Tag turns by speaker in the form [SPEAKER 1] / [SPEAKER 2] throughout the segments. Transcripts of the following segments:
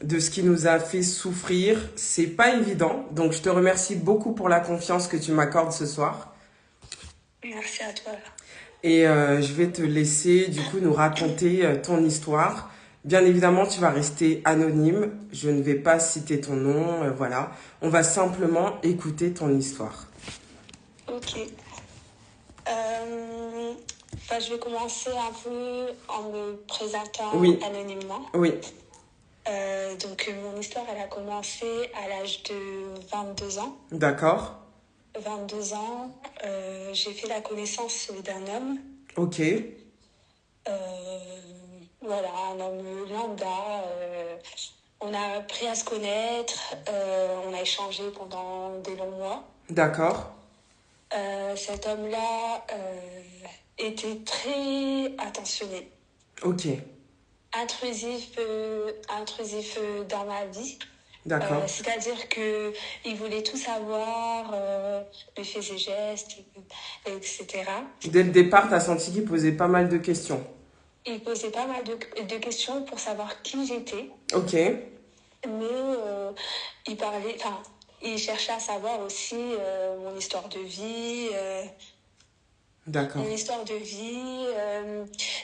[SPEAKER 1] de ce qui nous a fait souffrir. C'est pas évident. Donc, je te remercie beaucoup pour la confiance que tu m'accordes ce soir.
[SPEAKER 2] Merci à toi.
[SPEAKER 1] Et je vais te laisser, du coup, nous raconter ton histoire. Bien évidemment, tu vas rester anonyme. Je ne vais pas citer ton nom. Voilà. On va simplement écouter ton histoire.
[SPEAKER 2] Ok. Je vais commencer un peu en me présentant
[SPEAKER 1] Oui,
[SPEAKER 2] anonymement.
[SPEAKER 1] oui.
[SPEAKER 2] Mon histoire, elle a commencé à l'âge de 22 ans.
[SPEAKER 1] D'accord.
[SPEAKER 2] 22 ans, j'ai fait la connaissance d'un homme.
[SPEAKER 1] Ok.
[SPEAKER 2] Voilà, un homme lambda. On a appris à se connaître. On a échangé pendant des longs mois.
[SPEAKER 1] D'accord.
[SPEAKER 2] Cet homme-là était très attentionné,
[SPEAKER 1] Ok.
[SPEAKER 2] intrusif dans ma vie.
[SPEAKER 1] D'accord.
[SPEAKER 2] C'est-à-dire que il voulait tout savoir, mes faits et gestes, etc.
[SPEAKER 1] Dès le départ, t'as senti qu'il posait pas mal de questions.
[SPEAKER 2] Il posait pas mal de questions pour savoir qui j'étais,
[SPEAKER 1] Ok.
[SPEAKER 2] mais il cherchait à savoir aussi mon histoire de vie.
[SPEAKER 1] D'accord.
[SPEAKER 2] Mon histoire de vie,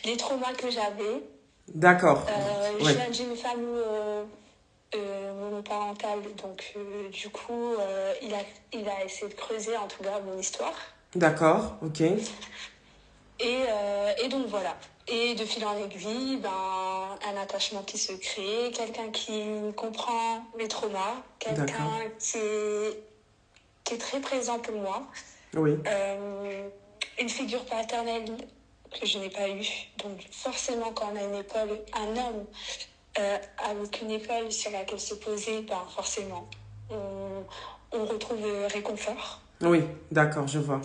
[SPEAKER 2] les traumas que j'avais.
[SPEAKER 1] D'accord.
[SPEAKER 2] Je
[SPEAKER 1] Ouais.
[SPEAKER 2] viens d'une famille monoparentale, donc il a essayé de creuser en tout cas mon histoire.
[SPEAKER 1] D'accord. Ok.
[SPEAKER 2] Et donc voilà. Et de fil en aiguille, un attachement qui se crée, quelqu'un qui comprend mes traumas,
[SPEAKER 1] D'accord.
[SPEAKER 2] quelqu'un qui est très présent pour moi.
[SPEAKER 1] Oui.
[SPEAKER 2] Une figure paternelle que je n'ai pas eue. Donc forcément, quand on a une épaule, un homme avec une épaule sur laquelle se poser, forcément, on retrouve réconfort.
[SPEAKER 1] Oui. D'accord, je vois.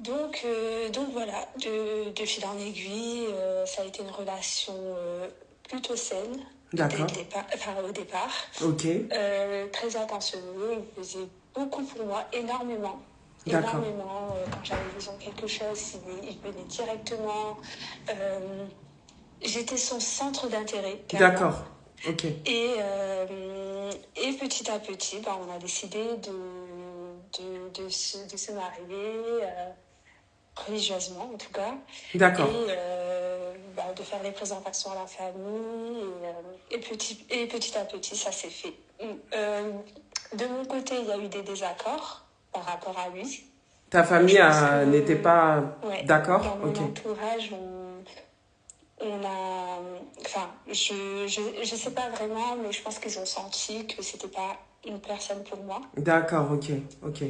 [SPEAKER 2] Donc voilà, de fil en aiguille, ça a été une relation plutôt saine
[SPEAKER 1] D'accord.
[SPEAKER 2] au départ.
[SPEAKER 1] Ok.
[SPEAKER 2] Très attentionneux, il faisait beaucoup pour moi, énormément.
[SPEAKER 1] D'accord.
[SPEAKER 2] Énormément. Quand j'avais besoin de quelque chose, il venait directement. J'étais son centre d'intérêt, carrément.
[SPEAKER 1] D'accord. Ok.
[SPEAKER 2] Et petit à petit, on a décidé de se marier, religieusement en tout cas.
[SPEAKER 1] D'accord.
[SPEAKER 2] De faire les présentations à la famille. Et petit à petit, ça s'est fait. De mon côté, il y a eu des désaccords par rapport à lui.
[SPEAKER 1] Ta famille
[SPEAKER 2] Je pense
[SPEAKER 1] n'était
[SPEAKER 2] que
[SPEAKER 1] pas
[SPEAKER 2] ouais, dans
[SPEAKER 1] d'accord?
[SPEAKER 2] mon
[SPEAKER 1] Ok.
[SPEAKER 2] entourage, on a... Enfin, je sais pas vraiment, mais je pense qu'ils ont senti que c'était pas une personne pour moi.
[SPEAKER 1] D'accord, ok. Ok.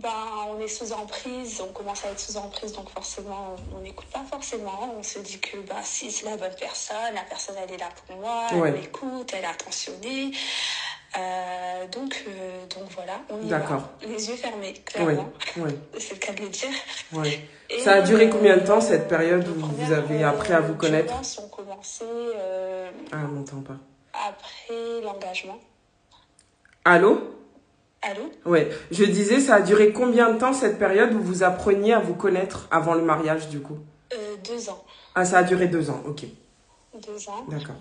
[SPEAKER 2] On est sous emprise, on commence à être sous emprise, donc forcément, on n'écoute pas forcément. On se dit que si c'est la bonne personne, la personne elle est là pour moi, elle
[SPEAKER 1] Ouais.
[SPEAKER 2] m'écoute, elle est attentionnée. Donc voilà, on y
[SPEAKER 1] D'accord.
[SPEAKER 2] va, les yeux fermés,
[SPEAKER 1] Oui.
[SPEAKER 2] clairement.
[SPEAKER 1] Oui.
[SPEAKER 2] C'est le cas de le dire.
[SPEAKER 1] Oui.
[SPEAKER 2] Et,
[SPEAKER 1] Ça a duré combien de temps, cette période
[SPEAKER 2] les
[SPEAKER 1] où vous
[SPEAKER 2] premières
[SPEAKER 1] avez appris à vous connaître?
[SPEAKER 2] violences ont commencé
[SPEAKER 1] Ah, on m'entend pas.
[SPEAKER 2] après l'engagement.
[SPEAKER 1] Allô?
[SPEAKER 2] Allô?
[SPEAKER 1] Ouais. Je disais, ça a duré combien de temps, cette période où vous appreniez à vous connaître avant le mariage, du coup?
[SPEAKER 2] 2 ans.
[SPEAKER 1] Ah, ça a duré 2 ans, ok.
[SPEAKER 2] 2 ans.
[SPEAKER 1] D'accord.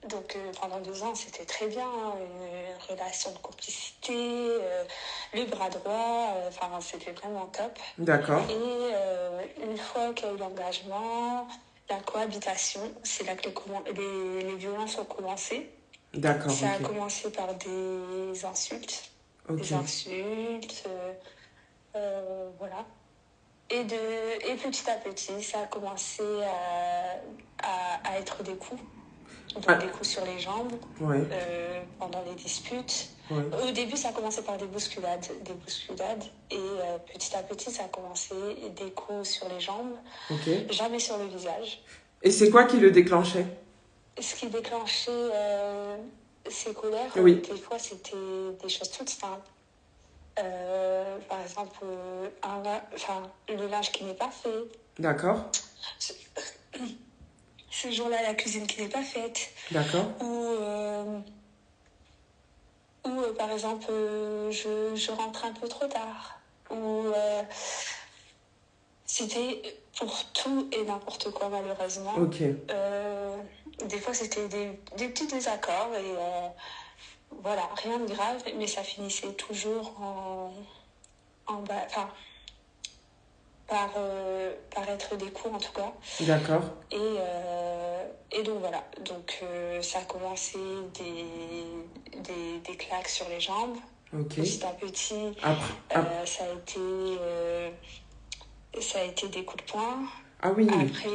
[SPEAKER 2] Donc pendant 2 ans, c'était très bien, une relation de complicité, le bras droit, c'était vraiment top.
[SPEAKER 1] D'accord.
[SPEAKER 2] Et une fois qu'il y a eu l'engagement, la cohabitation, c'est là que les violences ont commencé.
[SPEAKER 1] D'accord,
[SPEAKER 2] Ça a
[SPEAKER 1] ok.
[SPEAKER 2] commencé par des insultes.
[SPEAKER 1] Ok.
[SPEAKER 2] Des insultes, voilà. Et petit à petit, ça a commencé à être des coups. Donc
[SPEAKER 1] Ah,
[SPEAKER 2] des coups sur les jambes
[SPEAKER 1] ouais.
[SPEAKER 2] pendant les disputes.
[SPEAKER 1] Ouais.
[SPEAKER 2] Au début, ça a commencé par des bousculades. Et petit à petit, ça a commencé des coups sur les jambes,
[SPEAKER 1] Ok.
[SPEAKER 2] jamais sur le visage.
[SPEAKER 1] Et c'est quoi qui le déclenchait?
[SPEAKER 2] Ce qui déclenchait ces colères,
[SPEAKER 1] Oui.
[SPEAKER 2] des fois, c'était des choses toutes simples. Par exemple, le linge qui n'est pas fait.
[SPEAKER 1] D'accord.
[SPEAKER 2] Ce jour-là, la cuisine qui n'est pas faite.
[SPEAKER 1] D'accord.
[SPEAKER 2] Ou par exemple, je rentre un peu trop tard. Ou c'était pour tout et n'importe quoi, malheureusement.
[SPEAKER 1] Ok.
[SPEAKER 2] Des fois, c'était des petits désaccords et voilà, rien de grave, mais ça finissait toujours enfin, par être des coups en tout cas.
[SPEAKER 1] D'accord.
[SPEAKER 2] Et donc voilà, donc ça a commencé des claques sur les jambes.
[SPEAKER 1] Ok.
[SPEAKER 2] Petit à petit, ça a été des coups de poing.
[SPEAKER 1] Ah oui.
[SPEAKER 2] Après,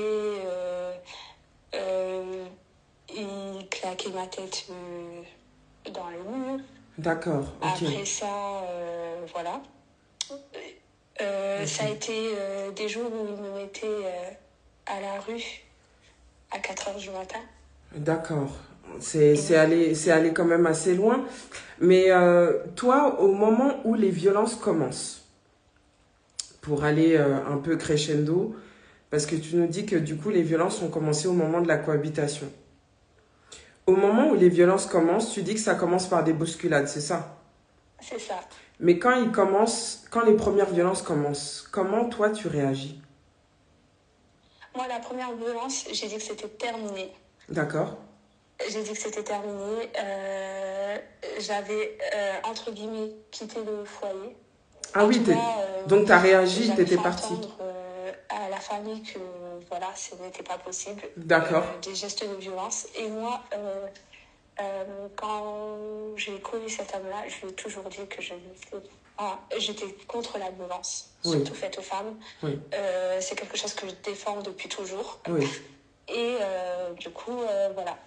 [SPEAKER 2] il claquait ma tête dans le mur.
[SPEAKER 1] D'accord, ok.
[SPEAKER 2] Après ça, voilà. Ça a été des jours où il me mettait à la rue à 4 heures du matin.
[SPEAKER 1] D'accord. C'est allé quand même assez loin. Mais toi, au moment où les violences commencent, pour aller un peu crescendo, parce que tu nous dis que du coup les violences ont commencé au moment de la cohabitation. Au moment où les violences commencent, tu dis que ça commence par des bousculades, c'est ça?
[SPEAKER 2] C'est ça.
[SPEAKER 1] Mais quand les premières violences commencent, comment toi tu réagis?
[SPEAKER 2] Moi, la première violence, j'ai dit que c'était terminé.
[SPEAKER 1] D'accord.
[SPEAKER 2] J'ai dit que c'était terminé. J'avais, entre guillemets, quitté le foyer.
[SPEAKER 1] Ah oui, donc tu as réagi, tu étais partie.
[SPEAKER 2] À la famille que voilà, ce n'était pas possible.
[SPEAKER 1] D'accord.
[SPEAKER 2] Des gestes de violence. Et moi, quand j'ai connu cet homme-là, je lui ai toujours dit que j'étais contre la violence, surtout faite aux femmes.
[SPEAKER 1] Oui.
[SPEAKER 2] C'est quelque chose que je défends depuis toujours.
[SPEAKER 1] Oui.
[SPEAKER 2] Et du coup, voilà.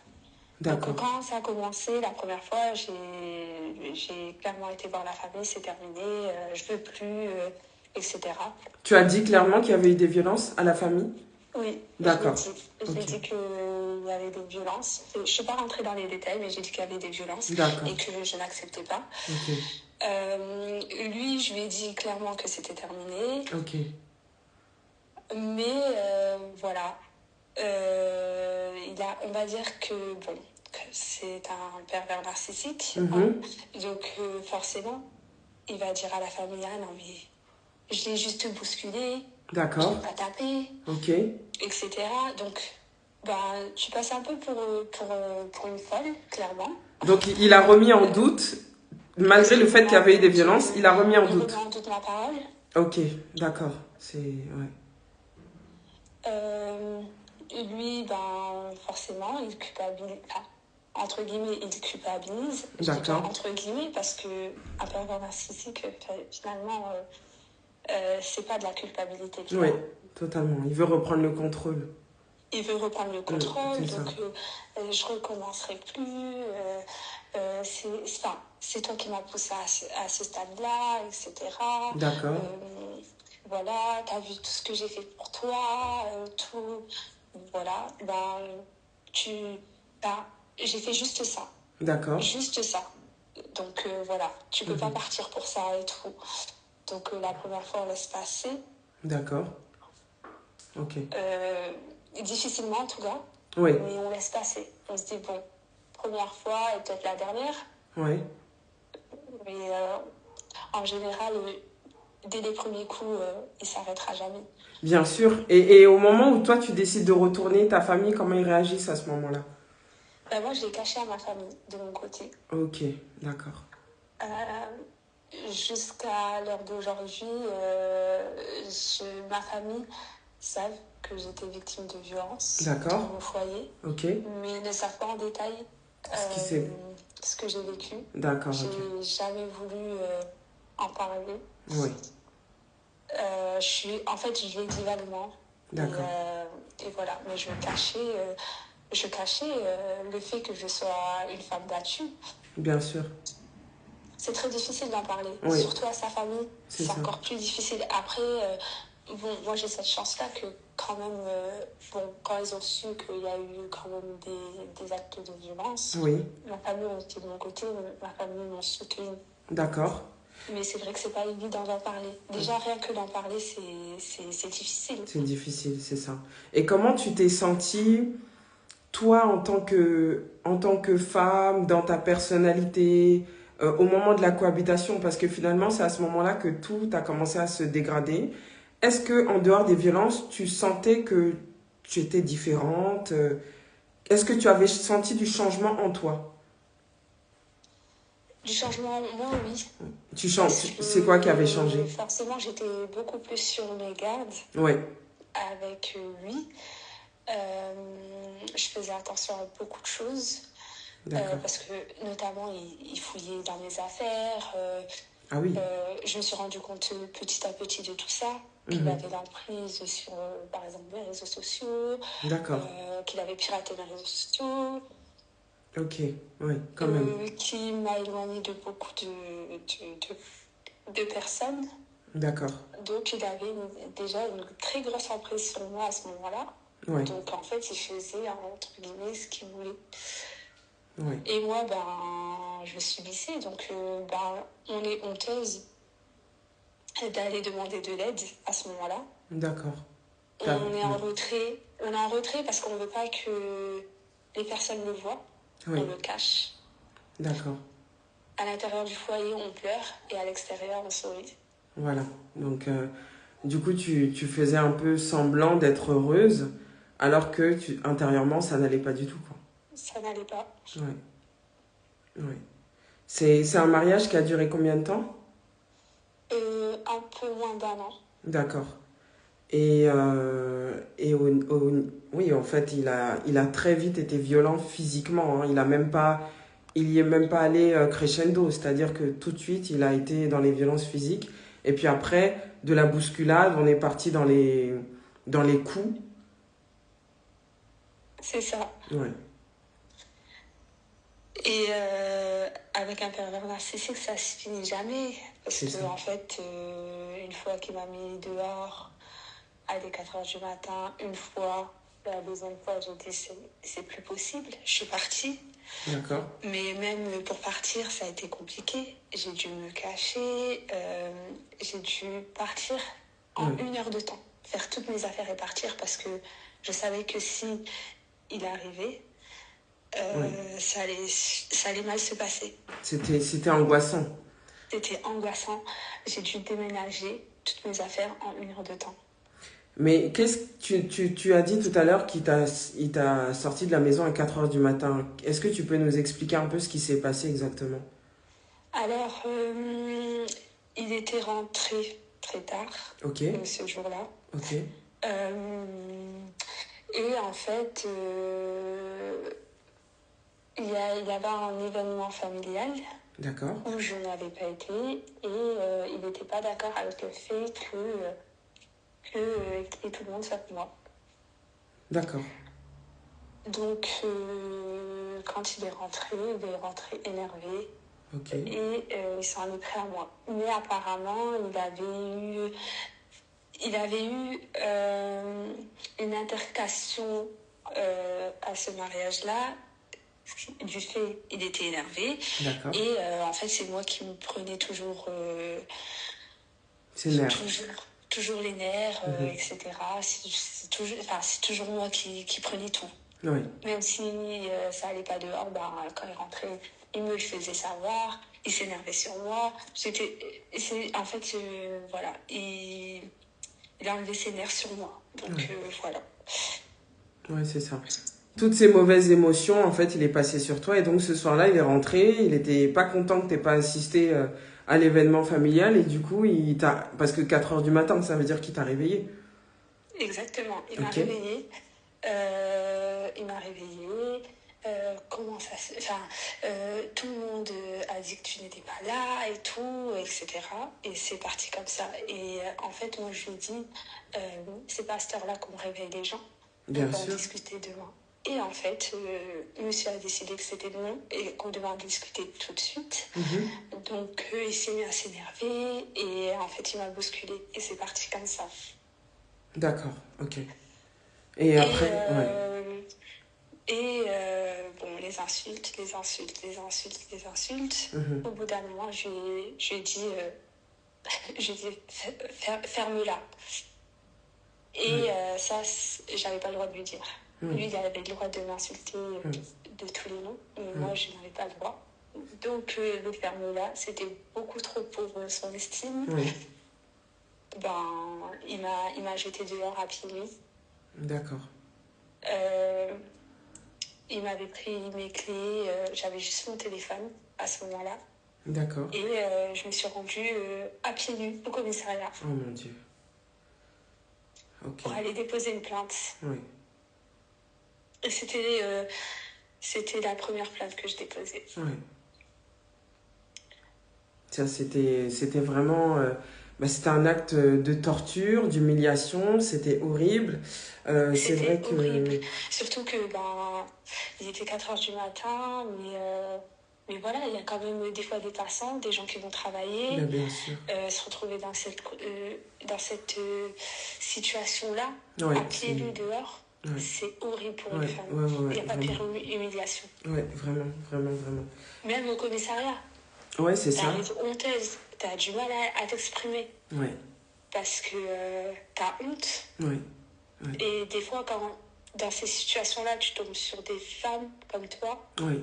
[SPEAKER 2] Donc quand ça a commencé, la première fois, j'ai clairement été voir la famille, c'est terminé, je veux plus, etc.
[SPEAKER 1] Tu as dit clairement qu'il y avait eu des violences à la famille?
[SPEAKER 2] Oui,
[SPEAKER 1] d'accord.
[SPEAKER 2] Je l'ai dit qu'il y avait des violences. Je ne suis pas rentrée dans les détails, mais j'ai dit qu'il y avait des violences et que je n'acceptais pas. Lui, je lui ai dit clairement que c'était terminé. Mais voilà, on va dire que bon, c'est un pervers narcissique. Hein. Donc forcément, il va dire à la famille, ah non mais je l'ai juste bousculé.
[SPEAKER 1] D'accord.
[SPEAKER 2] Je l'ai pas tapé. Etc. Donc, tu passes un peu pour une folle, clairement.
[SPEAKER 1] Donc il a remis en doute, malgré le fait qu'il y avait eu des violences, il a remis en doute.
[SPEAKER 2] Il a remis en doute ma parole.
[SPEAKER 1] Ok, d'accord.
[SPEAKER 2] Lui, forcément, il culpabilise. Entre guillemets, il culpabilise. Je dis bien entre guillemets parce qu'un pervers narcissique, finalement, c'est pas de la culpabilité.
[SPEAKER 1] Oui, totalement. Il veut reprendre le contrôle.
[SPEAKER 2] Il veut reprendre le contrôle, donc je recommencerai plus. C'est toi qui m'as poussé à ce stade-là, etc.
[SPEAKER 1] D'accord.
[SPEAKER 2] Voilà, t'as vu tout ce que j'ai fait pour toi, tout. Voilà, j'ai fait juste ça.
[SPEAKER 1] D'accord.
[SPEAKER 2] Juste ça. Donc voilà, tu peux pas partir pour ça et tout. Donc la première fois, on laisse passer.
[SPEAKER 1] D'accord. Ok.
[SPEAKER 2] Difficilement en tout cas.
[SPEAKER 1] Oui.
[SPEAKER 2] Mais on laisse passer. On se dit, bon, première fois et peut-être la dernière.
[SPEAKER 1] Oui.
[SPEAKER 2] Mais en général, dès les premiers coups, il s'arrêtera jamais.
[SPEAKER 1] Bien sûr. Et au moment où toi, tu décides de retourner, ta famille, comment ils réagissent à ce moment-là?
[SPEAKER 2] Moi, je l'ai caché à ma famille, de mon côté.
[SPEAKER 1] Ok, d'accord.
[SPEAKER 2] Jusqu'à l'heure d'aujourd'hui, ma famille savent que j'étais victime de violence dans mon foyer. Mais ils ne savent pas en détail ce que j'ai vécu.
[SPEAKER 1] D'accord.
[SPEAKER 2] J'ai jamais voulu en parler.
[SPEAKER 1] Oui.
[SPEAKER 2] En fait, je l'ai dit vaguement.
[SPEAKER 1] D'accord.
[SPEAKER 2] Et voilà, mais je cachais le fait que je sois une femme battue.
[SPEAKER 1] Bien sûr.
[SPEAKER 2] C'est très difficile d'en parler, surtout à sa famille. C'est encore plus difficile. Après, moi j'ai cette chance-là que quand même, quand ils ont su qu'il y a eu quand même des actes de violence, ma famille était de mon côté, ma famille m'a soutenue.
[SPEAKER 1] D'accord.
[SPEAKER 2] Mais c'est vrai que c'est pas évident d'en parler. Déjà, rien que d'en parler, c'est difficile.
[SPEAKER 1] C'est difficile, c'est ça. Et comment tu t'es sentie, toi, en tant que femme, dans ta personnalité, au moment de la cohabitation? Parce que finalement, c'est à ce moment-là que tout a commencé à se dégrader. Est-ce que, en dehors des violences, tu sentais que tu étais différente? Est-ce que tu avais senti du changement en toi?
[SPEAKER 2] Du changement, moi, oui. Parce
[SPEAKER 1] C'est quoi qui avait
[SPEAKER 2] que
[SPEAKER 1] changé?
[SPEAKER 2] forcément, j'étais beaucoup plus sur mes gardes
[SPEAKER 1] Ouais,
[SPEAKER 2] avec lui. Je faisais attention à beaucoup de choses.
[SPEAKER 1] d'accord.
[SPEAKER 2] Parce que notamment, il fouillait dans mes affaires.
[SPEAKER 1] Ah oui.
[SPEAKER 2] Je me suis rendu compte petit à petit de tout ça. Qu'il
[SPEAKER 1] Mhm.
[SPEAKER 2] avait l'emprise sur, par exemple, les réseaux sociaux,
[SPEAKER 1] D'accord.
[SPEAKER 2] qu'il avait piraté les réseaux sociaux,
[SPEAKER 1] Ok, oui, quand même.
[SPEAKER 2] qui m'a éloigné de beaucoup de personnes.
[SPEAKER 1] D'accord.
[SPEAKER 2] Donc, il avait déjà une très grosse emprise sur moi à ce moment-là.
[SPEAKER 1] Ouais,
[SPEAKER 2] Donc, en fait, il faisait, entre guillemets, ce qu'il voulait.
[SPEAKER 1] ouais.
[SPEAKER 2] Et moi, je subissais. Donc, on est honteuse d'aller demander de l'aide à ce moment-là.
[SPEAKER 1] D'accord.
[SPEAKER 2] On est en
[SPEAKER 1] Ouais.
[SPEAKER 2] retrait. On est en retrait parce qu'on ne veut pas que les personnes le voient.
[SPEAKER 1] Oui,
[SPEAKER 2] On le cache.
[SPEAKER 1] d'accord.
[SPEAKER 2] À l'intérieur du foyer, on pleure. Et à l'extérieur, on sourit.
[SPEAKER 1] Voilà. Donc, du coup, tu faisais un peu semblant d'être heureuse, alors que intérieurement, ça n'allait pas du tout, quoi.
[SPEAKER 2] Ça n'allait pas.
[SPEAKER 1] Ouais, ouais. C'est un mariage qui a duré combien de temps?
[SPEAKER 2] Un peu moins d'un an.
[SPEAKER 1] D'accord. Et oui, en fait, il a très vite été violent physiquement, hein. Il y est même pas allé crescendo, c'est-à-dire que tout de suite, il a été dans les violences physiques. Et puis après, de la bousculade, on est parti dans les coups.
[SPEAKER 2] C'est ça.
[SPEAKER 1] Ouais,
[SPEAKER 2] Et avec un pervers narcissique, ça se finit jamais. Parce
[SPEAKER 1] c'est
[SPEAKER 2] que,
[SPEAKER 1] ça.
[SPEAKER 2] en fait, une fois qu'il m'a mis dehors à des 4 heures du matin, une fois, la deuxième fois, j'ai dit c'est plus possible. Je suis partie.
[SPEAKER 1] D'accord.
[SPEAKER 2] Mais même pour partir, ça a été compliqué. J'ai dû me cacher. J'ai dû partir en
[SPEAKER 1] Oui,
[SPEAKER 2] 1 heure de temps. Faire toutes mes affaires et partir parce que je savais que si il arrivait,
[SPEAKER 1] oui.
[SPEAKER 2] ça allait mal se passer.
[SPEAKER 1] C'était angoissant.
[SPEAKER 2] C'était angoissant. J'ai dû déménager toutes mes affaires en 1 heure de temps.
[SPEAKER 1] Mais qu'est-ce que tu as dit tout à l'heure il t'a sorti de la maison à 4 heures du matin. Est-ce que tu peux nous expliquer un peu ce qui s'est passé exactement?
[SPEAKER 2] Alors, il était rentré très tard
[SPEAKER 1] Ok,
[SPEAKER 2] ce jour-là.
[SPEAKER 1] ok,
[SPEAKER 2] Euh, et en fait, il y avait un événement familial
[SPEAKER 1] d'accord,
[SPEAKER 2] où je n'avais pas été et il n'était pas d'accord avec le fait que tout le monde soit avec moi.
[SPEAKER 1] d'accord,
[SPEAKER 2] Donc, quand il est rentré énervé
[SPEAKER 1] ok,
[SPEAKER 2] et il s'en est pris à moi. Mais apparemment, il avait eu une altercation à ce mariage-là. Du fait, il était énervé.
[SPEAKER 1] d'accord.
[SPEAKER 2] Et en fait, c'est moi qui me prenais toujours,
[SPEAKER 1] C'est nerf.
[SPEAKER 2] toujours les nerfs,
[SPEAKER 1] Mhm.
[SPEAKER 2] etc. C'est toujours moi qui prenais tout.
[SPEAKER 1] Oui,
[SPEAKER 2] Même si ça allait pas dehors, quand il rentrait, il me le faisait savoir. Il s'énervait sur moi. En fait, voilà, il a enlevé ses nerfs sur moi. Donc,
[SPEAKER 1] ouais,
[SPEAKER 2] voilà.
[SPEAKER 1] ouais, c'est ça. Toutes ces mauvaises émotions, en fait, il est passé sur toi. Et donc, ce soir-là, il est rentré. Il était pas content que t'aies pas assisté à l'événement familial. Et du coup, il t'a. Parce que 4 heures du matin, ça veut dire qu'il t'a réveillé.
[SPEAKER 2] Exactement. Il m'a
[SPEAKER 1] Ok,
[SPEAKER 2] réveillée. Il m'a réveillée. Comment ça se... Enfin, tout le monde a dit que tu n'étais pas là et tout, etc. Et c'est parti comme ça. Et en fait, moi, je lui ai dit, c'est pas à cette heure-là qu'on réveille les gens. On
[SPEAKER 1] bien
[SPEAKER 2] va en
[SPEAKER 1] sûr.
[SPEAKER 2] discuter demain. Et en fait, monsieur a décidé que c'était non et qu'on devait en discuter tout de suite.
[SPEAKER 1] Mhm.
[SPEAKER 2] Donc, il s'est mis à s'énerver et en fait, il m'a bousculé. Et c'est parti comme ça.
[SPEAKER 1] D'accord, ok. Et
[SPEAKER 2] Et,
[SPEAKER 1] après, ouais.
[SPEAKER 2] bon, les insultes, les insultes, les insultes, les insultes.
[SPEAKER 1] Mhm.
[SPEAKER 2] Au bout d'un moment, je lui ai dit, ferme-la. Et
[SPEAKER 1] Ouais.
[SPEAKER 2] ça, j'avais pas le droit de lui dire.
[SPEAKER 1] Oui.
[SPEAKER 2] Lui, il avait le droit de m'insulter
[SPEAKER 1] Oui.
[SPEAKER 2] de tous les noms, mais
[SPEAKER 1] Oui.
[SPEAKER 2] moi, je n'avais pas le droit. Donc, le ferme-la, c'était beaucoup trop pour son estime.
[SPEAKER 1] Oui.
[SPEAKER 2] Il m'a jeté dehors à pied nus.
[SPEAKER 1] D'accord.
[SPEAKER 2] Euh, il m'avait pris mes clés. J'avais juste mon téléphone à ce moment-là.
[SPEAKER 1] D'accord.
[SPEAKER 2] Et je me suis rendue à pieds nus au commissariat.
[SPEAKER 1] Oh mon Dieu. Ok.
[SPEAKER 2] Pour aller déposer une plainte.
[SPEAKER 1] Oui.
[SPEAKER 2] Et c'était la première plainte que je déposais.
[SPEAKER 1] Oui. Ça, c'était vraiment... c'était un acte de torture, d'humiliation, c'était horrible. C'est vrai que...
[SPEAKER 2] horrible. Surtout que, il était 4 heures du matin, mais voilà, il y a quand même des fois des passants, des gens qui vont travailler.
[SPEAKER 1] Bien sûr.
[SPEAKER 2] Se retrouver dans cette situation-là,
[SPEAKER 1] Ouais,
[SPEAKER 2] à pieds nus dehors, c'est horrible pour une femme. Il n'y a pas de pire humiliation.
[SPEAKER 1] Ouais, vraiment, vraiment, vraiment.
[SPEAKER 2] Même au commissariat.
[SPEAKER 1] Ouais, c'est ça.
[SPEAKER 2] T'arrives honteuse, t'as du mal à t'exprimer.
[SPEAKER 1] Ouais.
[SPEAKER 2] Parce que t'as honte.
[SPEAKER 1] Ouais. Ouais.
[SPEAKER 2] Et des fois, quand dans ces situations-là, tu tombes sur des femmes comme toi,
[SPEAKER 1] oui.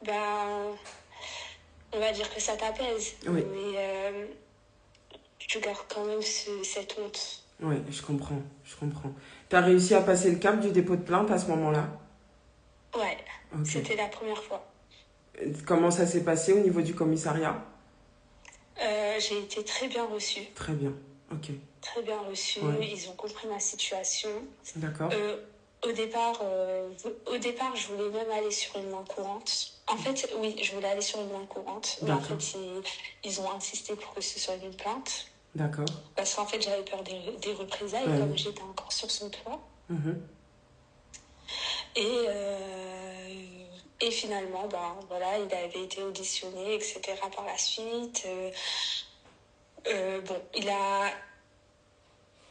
[SPEAKER 2] On va dire que ça t'apaise.
[SPEAKER 1] Oui.
[SPEAKER 2] Mais tu gardes quand même cette honte.
[SPEAKER 1] Oui, je comprends. T'as réussi à passer le cap du dépôt de plainte à ce moment-là?
[SPEAKER 2] Ouais, okay. C'était la première fois.
[SPEAKER 1] Comment ça s'est passé au niveau du commissariat?
[SPEAKER 2] J'ai été très bien reçue.
[SPEAKER 1] Très bien, ok.
[SPEAKER 2] Très bien reçue, ils ont compris ma situation.
[SPEAKER 1] D'accord.
[SPEAKER 2] Au départ, je voulais même aller sur une main courante. En fait, oui, je voulais aller sur une main courante. Mais en fait, ils ont insisté pour que ce soit une plainte.
[SPEAKER 1] D'accord.
[SPEAKER 2] Parce qu'en fait, j'avais peur des représailles, comme j'étais encore sur son toit.
[SPEAKER 1] Mmh.
[SPEAKER 2] Et finalement, voilà, il avait été auditionné, etc. par la suite.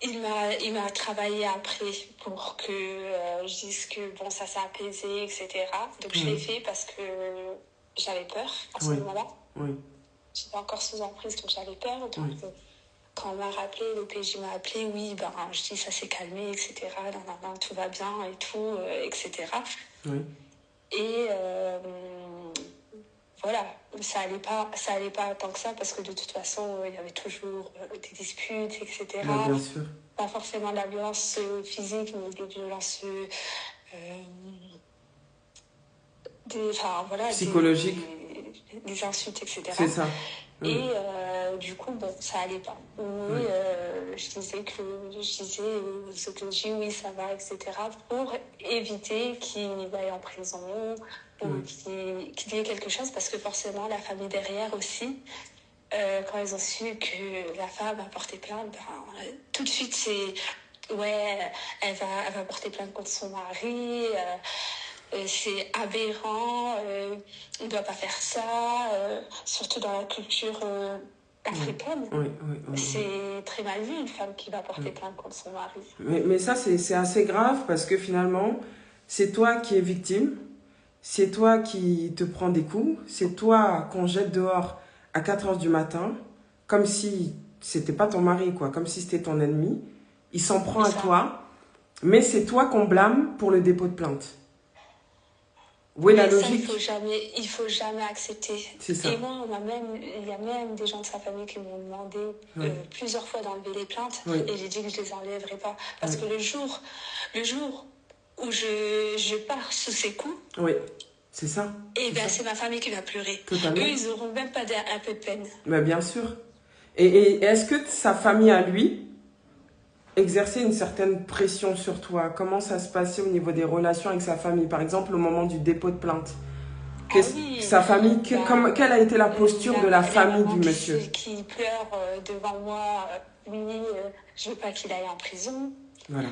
[SPEAKER 2] Il m'a travaillé après pour que je dise que ça s'est apaisé, etc. Donc je l'ai fait parce que j'avais peur à ce moment-là. Oui. J'étais encore sous emprise, donc j'avais peur. Donc quand on m'a rappelé, le PJ m'a appelé, je dis ça s'est calmé, etc. Non, tout va bien et tout, etc. Oui. Et voilà, ça allait pas tant que ça parce que de toute façon, il y avait toujours des disputes, etc.
[SPEAKER 1] Bien sûr.
[SPEAKER 2] Pas forcément de la violence physique, mais des violences
[SPEAKER 1] psychologiques.
[SPEAKER 2] Des insultes, etc.
[SPEAKER 1] C'est ça.
[SPEAKER 2] Et du coup, ça allait pas. Mais je disais aux OPJ, oui, ça va, etc. pour éviter qu'il aille en prison ou qu'il y ait quelque chose, parce que forcément, la famille derrière aussi, quand ils ont su que la femme a porté plainte, tout de suite, c'est elle va porter plainte contre son mari. C'est aberrant, on ne doit pas faire ça, surtout dans la culture africaine. Oui. C'est très mal vu, une femme qui va porter plainte contre son mari.
[SPEAKER 1] Mais ça, c'est assez grave parce que finalement, c'est toi qui es victime, c'est toi qui te prends des coups, c'est toi qu'on jette dehors à 4 heures du matin, comme si c'était pas ton mari, quoi, comme si c'était ton ennemi. Il s'en prend à toi, mais c'est toi qu'on blâme pour le dépôt de plainte. Oui, la logique.
[SPEAKER 2] Ça, il faut jamais accepter.
[SPEAKER 1] C'est ça.
[SPEAKER 2] Et moi, il y a même des gens de sa famille qui m'ont demandé plusieurs fois d'enlever les plaintes. Et j'ai dit que je les enlèverais pas. Parce que le jour où je pars sous ses coups.
[SPEAKER 1] Oui, c'est ça.
[SPEAKER 2] Et c'est ma famille qui va pleurer.
[SPEAKER 1] Totalement.
[SPEAKER 2] Eux, ils n'auront même pas un peu de peine.
[SPEAKER 1] Bien sûr. Et est-ce que sa famille à lui exercer une certaine pression sur toi? Comment ça se passait au niveau des relations avec sa famille, par exemple au moment du dépôt de plainte? Sa famille, quelle a été la posture de la famille du monsieur?
[SPEAKER 2] Qui pleure devant moi, je veux pas qu'il aille en prison.
[SPEAKER 1] Voilà.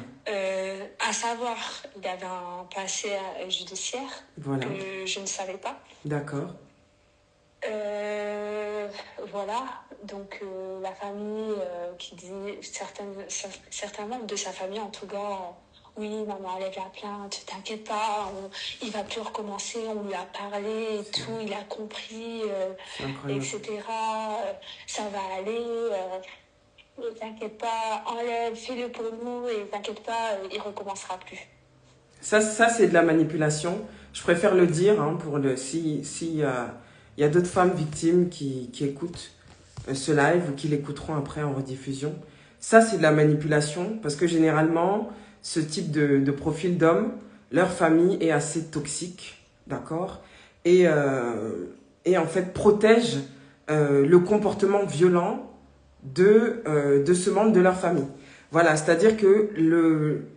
[SPEAKER 2] À savoir, il avait un passé judiciaire que je ne savais pas.
[SPEAKER 1] D'accord.
[SPEAKER 2] Voilà, donc la famille qui dit, certains membres de sa famille en tout cas, oui, maman enlève la plainte, t'inquiète pas, il va plus recommencer, on lui a parlé et tout, il a compris, etc. Ça va aller, t'inquiète pas, enlève, fais-le pour nous et t'inquiète pas, il recommencera plus.
[SPEAKER 1] Ça c'est de la manipulation. Je préfère le dire pour il y a d'autres femmes victimes qui écoutent ce live ou qui l'écouteront après en rediffusion. Ça, c'est de la manipulation parce que généralement, ce type de profil d'homme leur famille est assez toxique, d'accord, et, en fait protègent le comportement violent de ce membre de leur famille. Voilà, c'est-à-dire que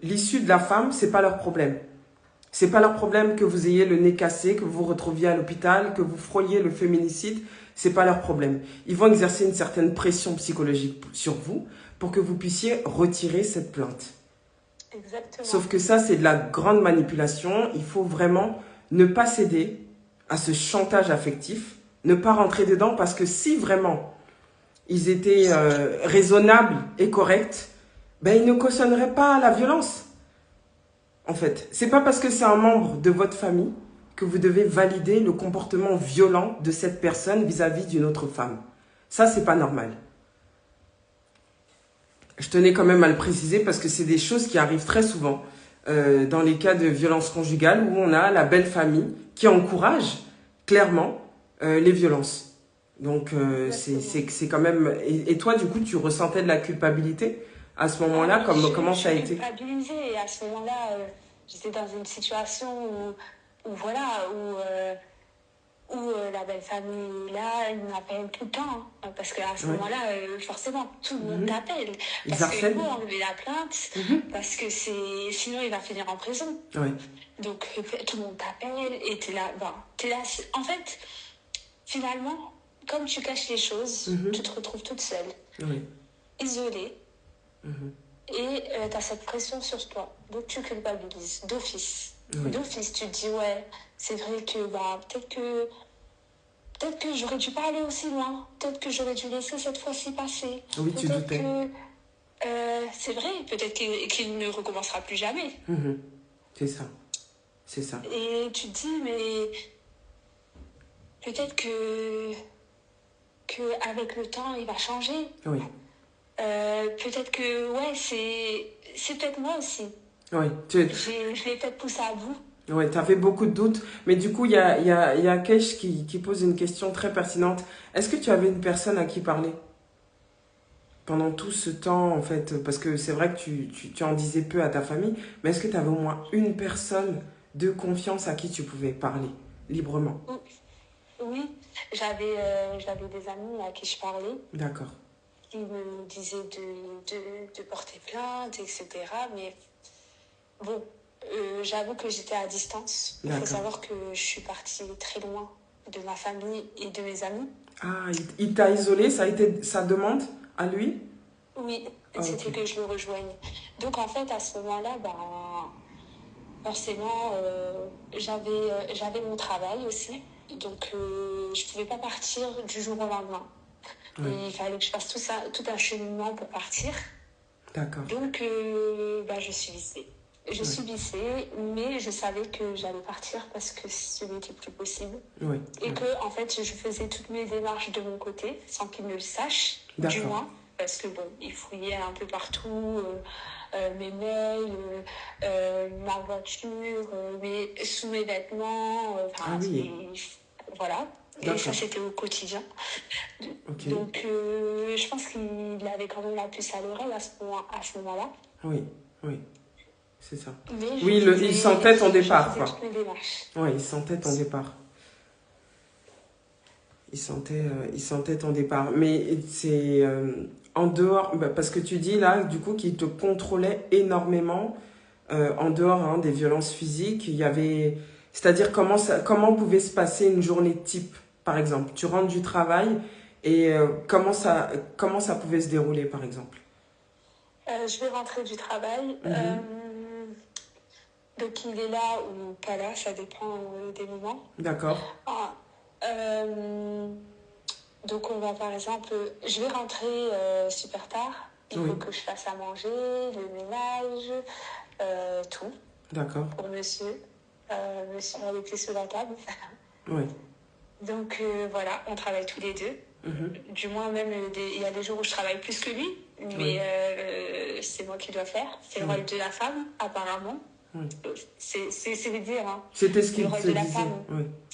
[SPEAKER 1] l'issue de la femme, c'est pas leur problème. C'est pas leur problème que vous ayez le nez cassé, que vous vous retrouviez à l'hôpital, que vous frôliez le féminicide. C'est pas leur problème. Ils vont exercer une certaine pression psychologique sur vous pour que vous puissiez retirer cette plainte.
[SPEAKER 2] Exactement.
[SPEAKER 1] Sauf que ça, c'est de la grande manipulation. Il faut vraiment ne pas céder à ce chantage affectif, ne pas rentrer dedans, parce que si vraiment ils étaient raisonnables et corrects, ben ils ne cautionneraient pas la violence. En fait, c'est pas parce que c'est un membre de votre famille que vous devez valider le comportement violent de cette personne vis-à-vis d'une autre femme. Ça, c'est pas normal. Je tenais quand même à le préciser parce que c'est des choses qui arrivent très souvent dans les cas de violence conjugale où on a la belle famille qui encourage clairement les violences. Donc c'est quand même... Et toi, du coup, tu ressentais de la culpabilité à ce moment-là, comment ça a été?
[SPEAKER 2] Je suis culpabilisée et à ce moment-là, j'étais dans une situation où la belle famille là, ils m'appellent tout le temps. Hein, parce qu'à ce moment-là, forcément, tout le monde t'appelle. Parce qu'il faut enlever la plainte, parce que sinon il va finir en prison. Donc tout le monde t'appelle et t'es là. En fait, finalement, comme tu caches les choses, tu te retrouves toute seule, isolée. Et tu as cette pression sur toi. Donc tu culpabilises d'office. D'office, tu te dis, ouais, c'est vrai que peut-être que j'aurais dû pas aller aussi loin. Peut-être que j'aurais dû laisser cette fois-ci passer.
[SPEAKER 1] Oui, tu doutais.
[SPEAKER 2] C'est vrai, peut-être qu'il ne recommencera plus jamais.
[SPEAKER 1] C'est ça. C'est ça.
[SPEAKER 2] Et tu te dis, mais peut-être que avec le temps, il va changer.
[SPEAKER 1] Oui.
[SPEAKER 2] Peut-être que, ouais, c'est peut-être moi aussi.
[SPEAKER 1] Oui.
[SPEAKER 2] Je l'ai peut-être poussé à bout.
[SPEAKER 1] Oui, tu avais beaucoup de doutes. Mais du coup, il y a Kesh qui pose une question très pertinente. Est-ce que tu avais une personne à qui parler pendant tout ce temps, en fait? Parce que c'est vrai que tu en disais peu à ta famille, mais est-ce que tu avais au moins une personne de confiance à qui tu pouvais parler librement?
[SPEAKER 2] Oui, j'avais des amis à qui je parlais.
[SPEAKER 1] D'accord.
[SPEAKER 2] Qui me disaient de porter plainte, etc. Mais bon, j'avoue que j'étais à distance. Il faut savoir que je suis partie très loin de ma famille et de mes amis.
[SPEAKER 1] Ah, il t'a isolé? Ça a été sa demande à lui?
[SPEAKER 2] Oui, c'était que je le rejoigne. Donc en fait, à ce moment-là, forcément, j'avais mon travail aussi. Donc je ne pouvais pas partir du jour au lendemain. Et il fallait que je fasse tout un cheminement pour partir.
[SPEAKER 1] D'accord.
[SPEAKER 2] Donc je subissais. Je subissais, mais je savais que j'allais partir parce que ce n'était plus possible. Et que, en fait, je faisais toutes mes démarches de mon côté, sans qu'ils ne le sachent, du moins. Parce que, bon, ils fouillaient un peu partout, mes mails, ma voiture, sous mes vêtements, voilà. Et ça, c'était au quotidien. Donc, je pense qu'il avait quand même la puce à l'oreille à ce moment-là.
[SPEAKER 1] Oui. C'est ça. Oui, il sentait ton départ, quoi. Oui, il sentait ton départ. Il sentait ton départ. Mais c'est en dehors, parce que tu dis là, du coup, qu'il te contrôlait énormément en dehors des violences physiques. Il y avait, c'est-à-dire comment pouvait se passer une journée type, par exemple. Tu rentres du travail et comment ça pouvait se dérouler, par exemple.
[SPEAKER 2] Je vais rentrer du travail. Donc il est là ou pas là, ça dépend des moments.
[SPEAKER 1] D'accord.
[SPEAKER 2] Donc on va par exemple, je vais rentrer super tard. Il faut que je fasse à manger, le ménage, tout.
[SPEAKER 1] D'accord.
[SPEAKER 2] Pour monsieur. Monsieur a les pieds sur la table.
[SPEAKER 1] Oui.
[SPEAKER 2] Donc voilà, on travaille tous les deux. Du moins même, il y a des jours où je travaille plus que lui. Mais c'est moi qui dois faire. C'est le rôle de la femme, apparemment. C'est dire. Hein.
[SPEAKER 1] C'était ce qu'il
[SPEAKER 2] te
[SPEAKER 1] disait.
[SPEAKER 2] Le rôle de la femme.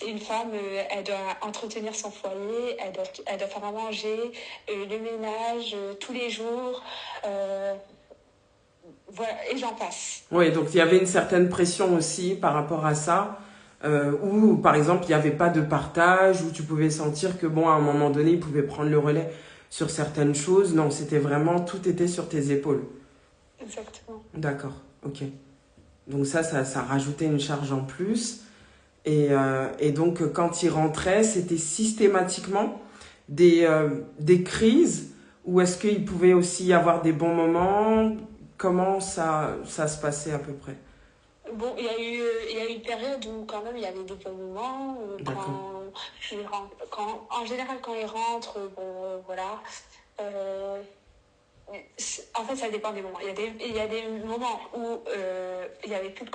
[SPEAKER 2] Une femme, elle doit entretenir son foyer, elle doit faire à manger, le ménage, tous les jours. voilà, et j'en passe.
[SPEAKER 1] Oui, donc il y avait une certaine pression aussi par rapport à ça, où par exemple il n'y avait pas de partage, où tu pouvais sentir que bon, à un moment donné, il pouvait prendre le relais sur certaines choses. Non, c'était vraiment, tout était sur tes épaules.
[SPEAKER 2] Exactement.
[SPEAKER 1] D'accord, ok. Donc ça rajoutait une charge en plus. Et donc quand il rentrait, c'était systématiquement des crises, ou est-ce qu'il pouvait aussi y avoir des bons moments? Comment ça se passait à peu près?
[SPEAKER 2] Bon, il y a eu une période où quand même il y avait des bons moments,
[SPEAKER 1] D'accord.
[SPEAKER 2] en général quand il rentre, bon, voilà. euh, En fait, ça dépend des moments. Il y a des moments où il n'y avait plus de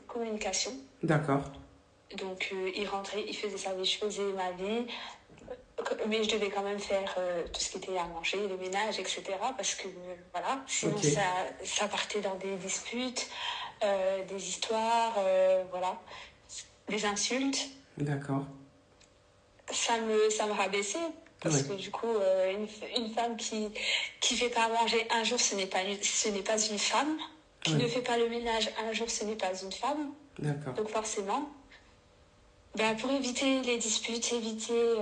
[SPEAKER 2] communication.
[SPEAKER 1] D'accord.
[SPEAKER 2] Donc, il rentrait, il faisait sa vie, je faisais ma vie. Mais je devais quand même faire tout ce qui était à manger, le ménage, etc. Parce que, voilà, sinon
[SPEAKER 1] Ok.
[SPEAKER 2] ça partait dans des disputes, des histoires, voilà, des insultes.
[SPEAKER 1] D'accord.
[SPEAKER 2] Ça me rabaissait. Parce
[SPEAKER 1] Oui.
[SPEAKER 2] que du coup, une femme qui fait pas à manger un jour, ce n'est pas une femme. Qui
[SPEAKER 1] Oui.
[SPEAKER 2] ne fait pas le ménage un jour, ce n'est pas une femme.
[SPEAKER 1] D'accord.
[SPEAKER 2] Donc forcément, ben, pour éviter les disputes, éviter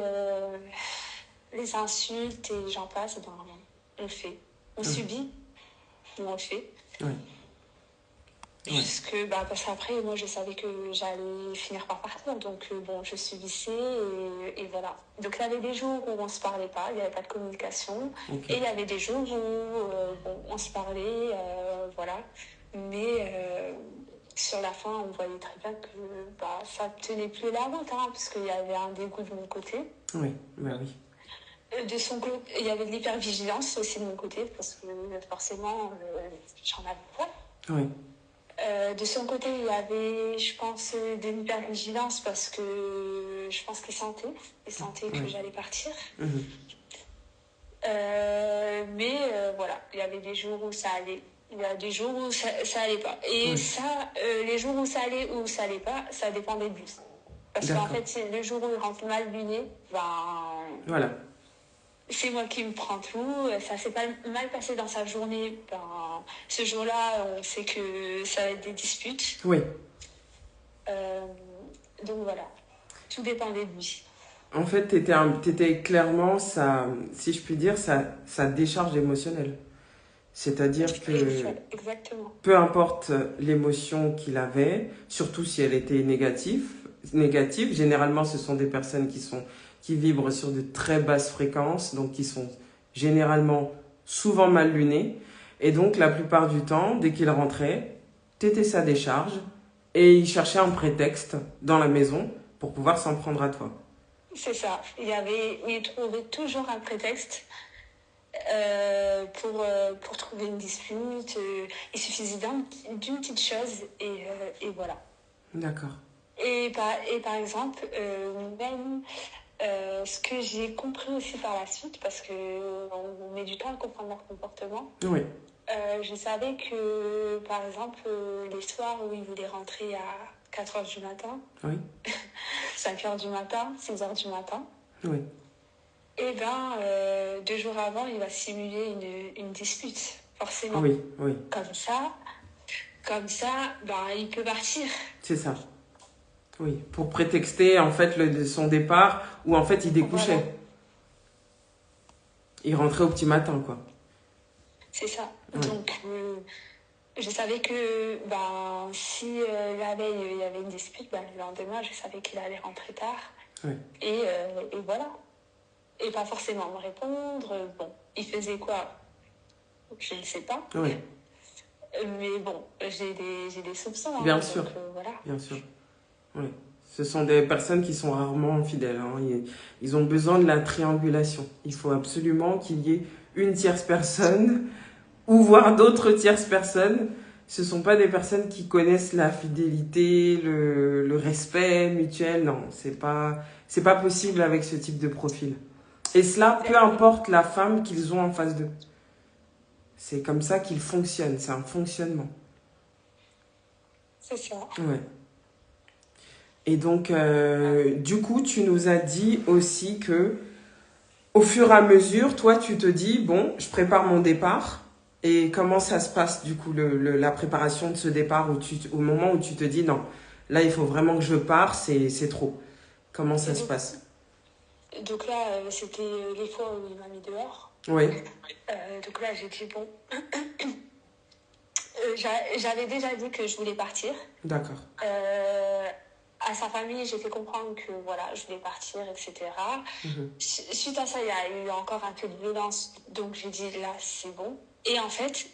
[SPEAKER 2] les insultes et j'en passe, ben, on le fait. On
[SPEAKER 1] Oui.
[SPEAKER 2] subit, mais on le fait.
[SPEAKER 1] Oui. Oui.
[SPEAKER 2] Jusque, bah, parce qu'après, moi, je savais que j'allais finir par partir. Donc, bon, je subissais et voilà. Donc, il y avait des jours où on ne se parlait pas, il n'y avait pas de communication.
[SPEAKER 1] Ok.
[SPEAKER 2] Et il y avait des jours où bon, on se parlait, voilà. Mais sur la fin, on voyait très bien que bah, ça ne tenait plus la route, hein, parce qu'il y avait un dégoût de mon côté.
[SPEAKER 1] Oui. Bah oui.
[SPEAKER 2] De son côté, il y avait de l'hypervigilance aussi de mon côté, parce que forcément, j'en avais pas.
[SPEAKER 1] Oui.
[SPEAKER 2] De son côté, il y avait, je pense, de l'hypervigilance parce que je pense qu'il sentait que
[SPEAKER 1] Oui.
[SPEAKER 2] j'allais partir.
[SPEAKER 1] Mhm.
[SPEAKER 2] Mais voilà, il y avait des jours où ça allait, il y a des jours où ça allait pas. Et
[SPEAKER 1] Oui.
[SPEAKER 2] ça, les jours où ça allait ou où ça allait pas, ça dépendait de lui. Parce qu'en
[SPEAKER 1] D'accord.
[SPEAKER 2] fait, c'est le jour où il rentre mal luné, ben,
[SPEAKER 1] Voilà.
[SPEAKER 2] c'est moi qui me prends tout. Ça s'est pas mal passé dans sa journée. Ben, ce jour-là, on sait que ça va être des disputes.
[SPEAKER 1] Oui.
[SPEAKER 2] Euh, donc voilà, tout dépendait de lui.
[SPEAKER 1] En fait, t'étais clairement si je puis dire, sa décharge émotionnelle. C'est-à-dire que
[SPEAKER 2] Exactement.
[SPEAKER 1] peu importe l'émotion qu'il avait, surtout si elle était négative, généralement ce sont des personnes qui vibrent sur de très basses fréquences, donc qui sont généralement souvent mal lunées. Et donc la plupart du temps, dès qu'il rentrait, t'étais sa décharge et il cherchait un prétexte dans la maison pour pouvoir s'en prendre à toi.
[SPEAKER 2] C'est ça. Il trouvait toujours un prétexte pour trouver une dispute. Il suffisait d'une petite chose et voilà.
[SPEAKER 1] D'accord.
[SPEAKER 2] Et par exemple, même ce que j'ai compris aussi par la suite, parce qu'on met du temps à comprendre leur comportement,
[SPEAKER 1] Oui.
[SPEAKER 2] je savais que, par exemple, les soirs où il voulait rentrer à 4 heures du matin,
[SPEAKER 1] Oui.
[SPEAKER 2] 5 heures du matin, 6 heures du matin,
[SPEAKER 1] Oui.
[SPEAKER 2] et ben 2 jours avant, il va simuler une dispute, forcément.
[SPEAKER 1] Oui. Oui.
[SPEAKER 2] Comme ça, ben, il peut partir.
[SPEAKER 1] C'est ça. Oui. Pour prétexter en fait son départ où en fait il découchait.
[SPEAKER 2] Voilà,
[SPEAKER 1] Il rentrait au petit matin, quoi.
[SPEAKER 2] c'est ça.
[SPEAKER 1] Oui.
[SPEAKER 2] Donc, je savais que ben, si la veille, il y avait une dispute, ben, le lendemain, je savais qu'il allait rentrer tard.
[SPEAKER 1] Oui.
[SPEAKER 2] Et voilà. Et pas forcément me répondre. Bon, il faisait quoi? Je ne sais pas.
[SPEAKER 1] Oui.
[SPEAKER 2] Mais bon, j'ai des soupçons. Hein,
[SPEAKER 1] Bien sûr.
[SPEAKER 2] donc voilà.
[SPEAKER 1] Bien sûr. Oui. Ce sont des personnes qui sont rarement fidèles. Hein. Ils ont besoin de la triangulation. Il faut absolument qu'il y ait une tierce personne ou voire d'autres tierces personnes. Ce ne sont pas des personnes qui connaissent la fidélité, le respect mutuel. Non, c'est pas possible avec ce type de profil. Et cela, peu importe la femme qu'ils ont en face d'eux. C'est comme ça qu'ils fonctionnent. C'est un fonctionnement.
[SPEAKER 2] C'est ça.
[SPEAKER 1] Ouais. Et donc, du coup, tu nous as dit aussi que, au fur et à mesure, toi, tu te dis, bon, je prépare mon départ. Et comment ça se passe, du coup, la préparation de ce départ, au moment où tu te dis, non, là, il faut vraiment que je pars, c'est trop. Comment ça
[SPEAKER 2] Et
[SPEAKER 1] se passe?
[SPEAKER 2] donc là, c'était les fois où il m'a mis dehors.
[SPEAKER 1] Oui,
[SPEAKER 2] Donc là, j'ai dit, bon, j'avais déjà dit que je voulais partir.
[SPEAKER 1] d'accord.
[SPEAKER 2] À sa famille, j'ai fait comprendre que voilà, je voulais partir, etc. Suite à ça, il y a eu encore un peu de violence, donc j'ai dit là, c'est bon. Et en fait,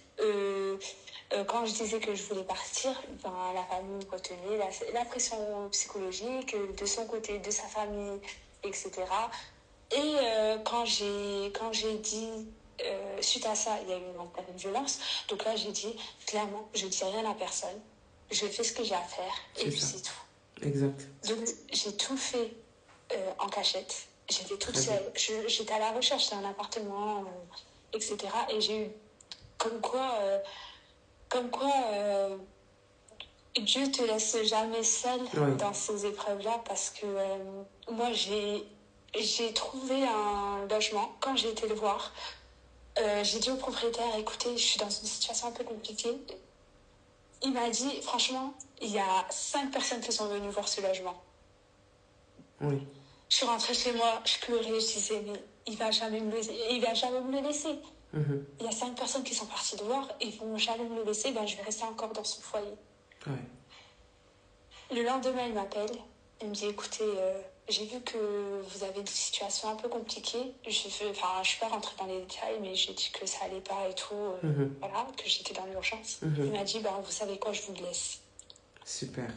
[SPEAKER 2] quand je disais que je voulais partir, ben, la famille me retenait, la pression psychologique de son côté, de sa famille, etc. Et quand j'ai dit, suite à ça, il y a eu une violence. Donc là, j'ai dit, clairement, je ne dis rien à personne. Je fais ce que j'ai à faire et
[SPEAKER 1] C'est
[SPEAKER 2] puis
[SPEAKER 1] ça.
[SPEAKER 2] c'est tout.
[SPEAKER 1] Exact.
[SPEAKER 2] Donc j'ai tout fait en cachette. J'étais toute
[SPEAKER 1] Très bien.
[SPEAKER 2] seule. J'étais à la recherche d'un appartement, etc. Et j'ai eu comme quoi, Dieu te laisse jamais seule
[SPEAKER 1] Oui,
[SPEAKER 2] dans ces épreuves-là parce que moi j'ai trouvé un logement quand j'ai été le voir. J'ai dit au propriétaire, écoutez, je suis dans une situation un peu compliquée. Il m'a dit, franchement, il y a 5 personnes qui sont venues voir ce logement.
[SPEAKER 1] oui.
[SPEAKER 2] Je suis rentrée chez moi, je pleurais, je disais, mais il va jamais me le laisser.
[SPEAKER 1] Mhm.
[SPEAKER 2] Il y a 5 personnes qui sont parties de voir, ils vont jamais me le laisser, ben je vais rester encore dans son foyer.
[SPEAKER 1] Ouais.
[SPEAKER 2] Le lendemain, il m'appelle, il me dit, écoutez, j'ai vu que vous avez des situations un peu compliquées. Je suis pas rentrée dans les détails, mais j'ai dit que ça allait pas et tout, voilà, que j'étais dans l'urgence. Il m'a dit, ben vous savez quoi, je vous laisse.
[SPEAKER 1] Super.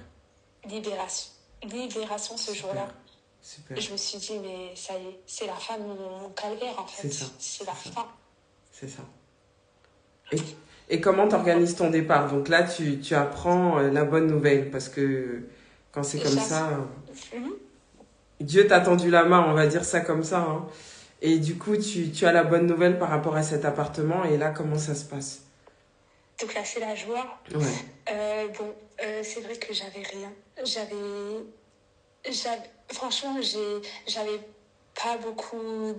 [SPEAKER 2] Libération. Libération ce
[SPEAKER 1] Super.
[SPEAKER 2] jour-là.
[SPEAKER 1] Super.
[SPEAKER 2] Je me suis dit, mais ça y est, c'est la fin de mon calvaire en fait.
[SPEAKER 1] C'est ça.
[SPEAKER 2] C'est la fin.
[SPEAKER 1] C'est ça. Et, et comment tu organises ton départ? Donc là, tu apprends la bonne nouvelle parce que quand c'est comme ça,
[SPEAKER 2] Mhm.
[SPEAKER 1] Dieu t'a tendu la main, on va dire ça comme ça, hein. Et du coup, tu as la bonne nouvelle par rapport à cet appartement. Et là, comment ça se passe?
[SPEAKER 2] Donc là, c'est la joie.
[SPEAKER 1] Ouais.
[SPEAKER 2] Bon, c'est vrai que j'avais rien. Franchement, j'avais pas beaucoup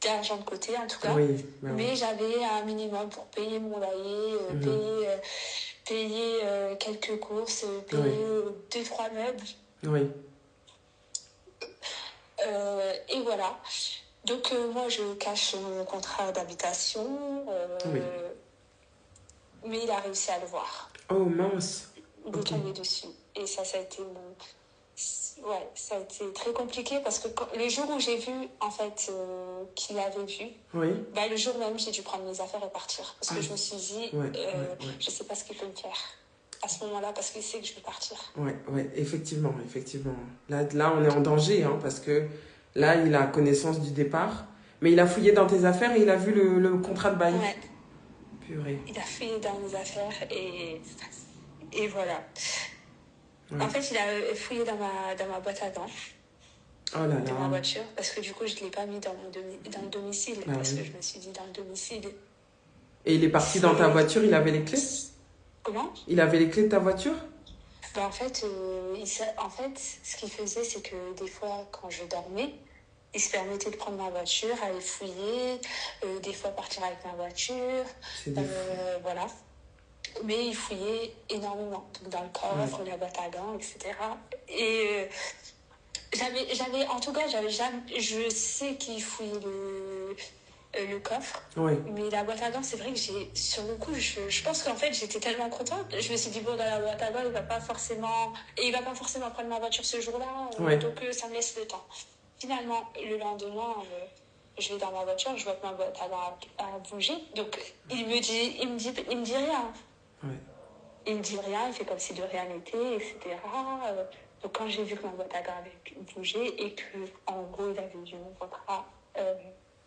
[SPEAKER 2] d'argent de côté en tout cas.
[SPEAKER 1] Oui, bah oui.
[SPEAKER 2] Mais j'avais un minimum pour payer mon loyer, payer quelques courses, payer
[SPEAKER 1] Oui.
[SPEAKER 2] 2-3 meubles.
[SPEAKER 1] Oui.
[SPEAKER 2] Et voilà. Donc moi, je cache mon contrat d'habitation,
[SPEAKER 1] Oui.
[SPEAKER 2] mais il a réussi à le voir.
[SPEAKER 1] Oh mince.
[SPEAKER 2] Il est
[SPEAKER 1] Ok.
[SPEAKER 2] tombé dessus. Et ça a été ouais, ça a été très compliqué parce que le jour où j'ai vu en fait qu'il l'avait vu,
[SPEAKER 1] Oui.
[SPEAKER 2] bah, le jour même j'ai dû prendre mes affaires et partir parce que
[SPEAKER 1] Aïe.
[SPEAKER 2] je me suis dit
[SPEAKER 1] Ouais.
[SPEAKER 2] je sais pas ce qu'il peut me faire à ce moment-là parce qu'il sait que je vais partir.
[SPEAKER 1] Ouais. Effectivement, effectivement. Là, on est en danger, hein, parce que là, il a connaissance du départ. Mais il a fouillé dans tes affaires et il a vu le contrat de bail.
[SPEAKER 2] Ouais,
[SPEAKER 1] Purée.
[SPEAKER 2] il a fouillé dans mes affaires et voilà.
[SPEAKER 1] Ouais.
[SPEAKER 2] En fait, il a fouillé dans ma boîte à gants
[SPEAKER 1] Oh là
[SPEAKER 2] de ma
[SPEAKER 1] là.
[SPEAKER 2] voiture parce que du coup je ne l'ai pas mis dans le domicile
[SPEAKER 1] Bah
[SPEAKER 2] parce
[SPEAKER 1] oui.
[SPEAKER 2] que je me suis dit dans le domicile
[SPEAKER 1] Et il est parti dans ta voiture, il avait les clés?
[SPEAKER 2] comment.
[SPEAKER 1] Il avait les clés de ta voiture?
[SPEAKER 2] Ben, en fait, ce qu'il faisait, c'est que des fois, quand je dormais, il se permettait de prendre ma voiture, aller fouiller, des fois partir avec ma voiture,
[SPEAKER 1] C'est des fous.
[SPEAKER 2] voilà. Mais il fouillait énormément, donc dans le coffre, la boîte à gants, etc. Et en tout cas, j'avais jamais, je sais qu'il fouillait le coffre.
[SPEAKER 1] Oui.
[SPEAKER 2] Mais la boîte à gants, c'est vrai que sur le coup, je pense qu'en fait, j'étais tellement contente. Je me suis dit, bon, dans la boîte à gants, il va pas forcément prendre ma voiture ce jour-là. Donc, ça me laisse le temps. Finalement, le lendemain, je vais dans ma voiture, je vois que ma boîte à gants a bougé. Donc, il me dit rien.
[SPEAKER 1] Ouais.
[SPEAKER 2] Il me dit rien, il fait comme si de rien n'était, etc. Donc, quand j'ai vu que ma boîte à gants avait bougé et que, en gros, il avait vu mon contrat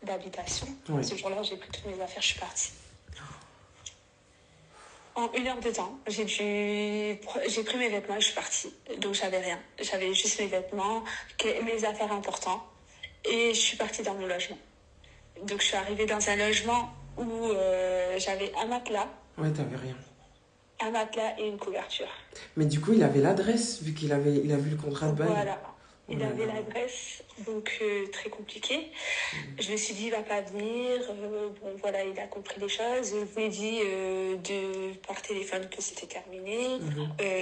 [SPEAKER 2] d'habitation, ce jour-là, j'ai pris toutes mes affaires, je suis partie. En 1 heure de temps, j'ai pris mes vêtements et je suis partie. Donc, j'avais rien. J'avais juste mes vêtements, mes affaires importantes. Et je suis partie dans mon logement. Donc, je suis arrivée dans un logement où j'avais un matelas.
[SPEAKER 1] Ouais, t'avais rien.
[SPEAKER 2] Un matelas et une couverture.
[SPEAKER 1] Mais du coup, il avait l'adresse, vu il a vu le contrat de bail.
[SPEAKER 2] Voilà.
[SPEAKER 1] Oh
[SPEAKER 2] Il
[SPEAKER 1] là
[SPEAKER 2] avait
[SPEAKER 1] là.
[SPEAKER 2] la Grèce, donc très compliqué. Je me suis dit, il va pas venir. Bon, voilà, il a compris les choses. Je lui ai dit par téléphone que c'était terminé.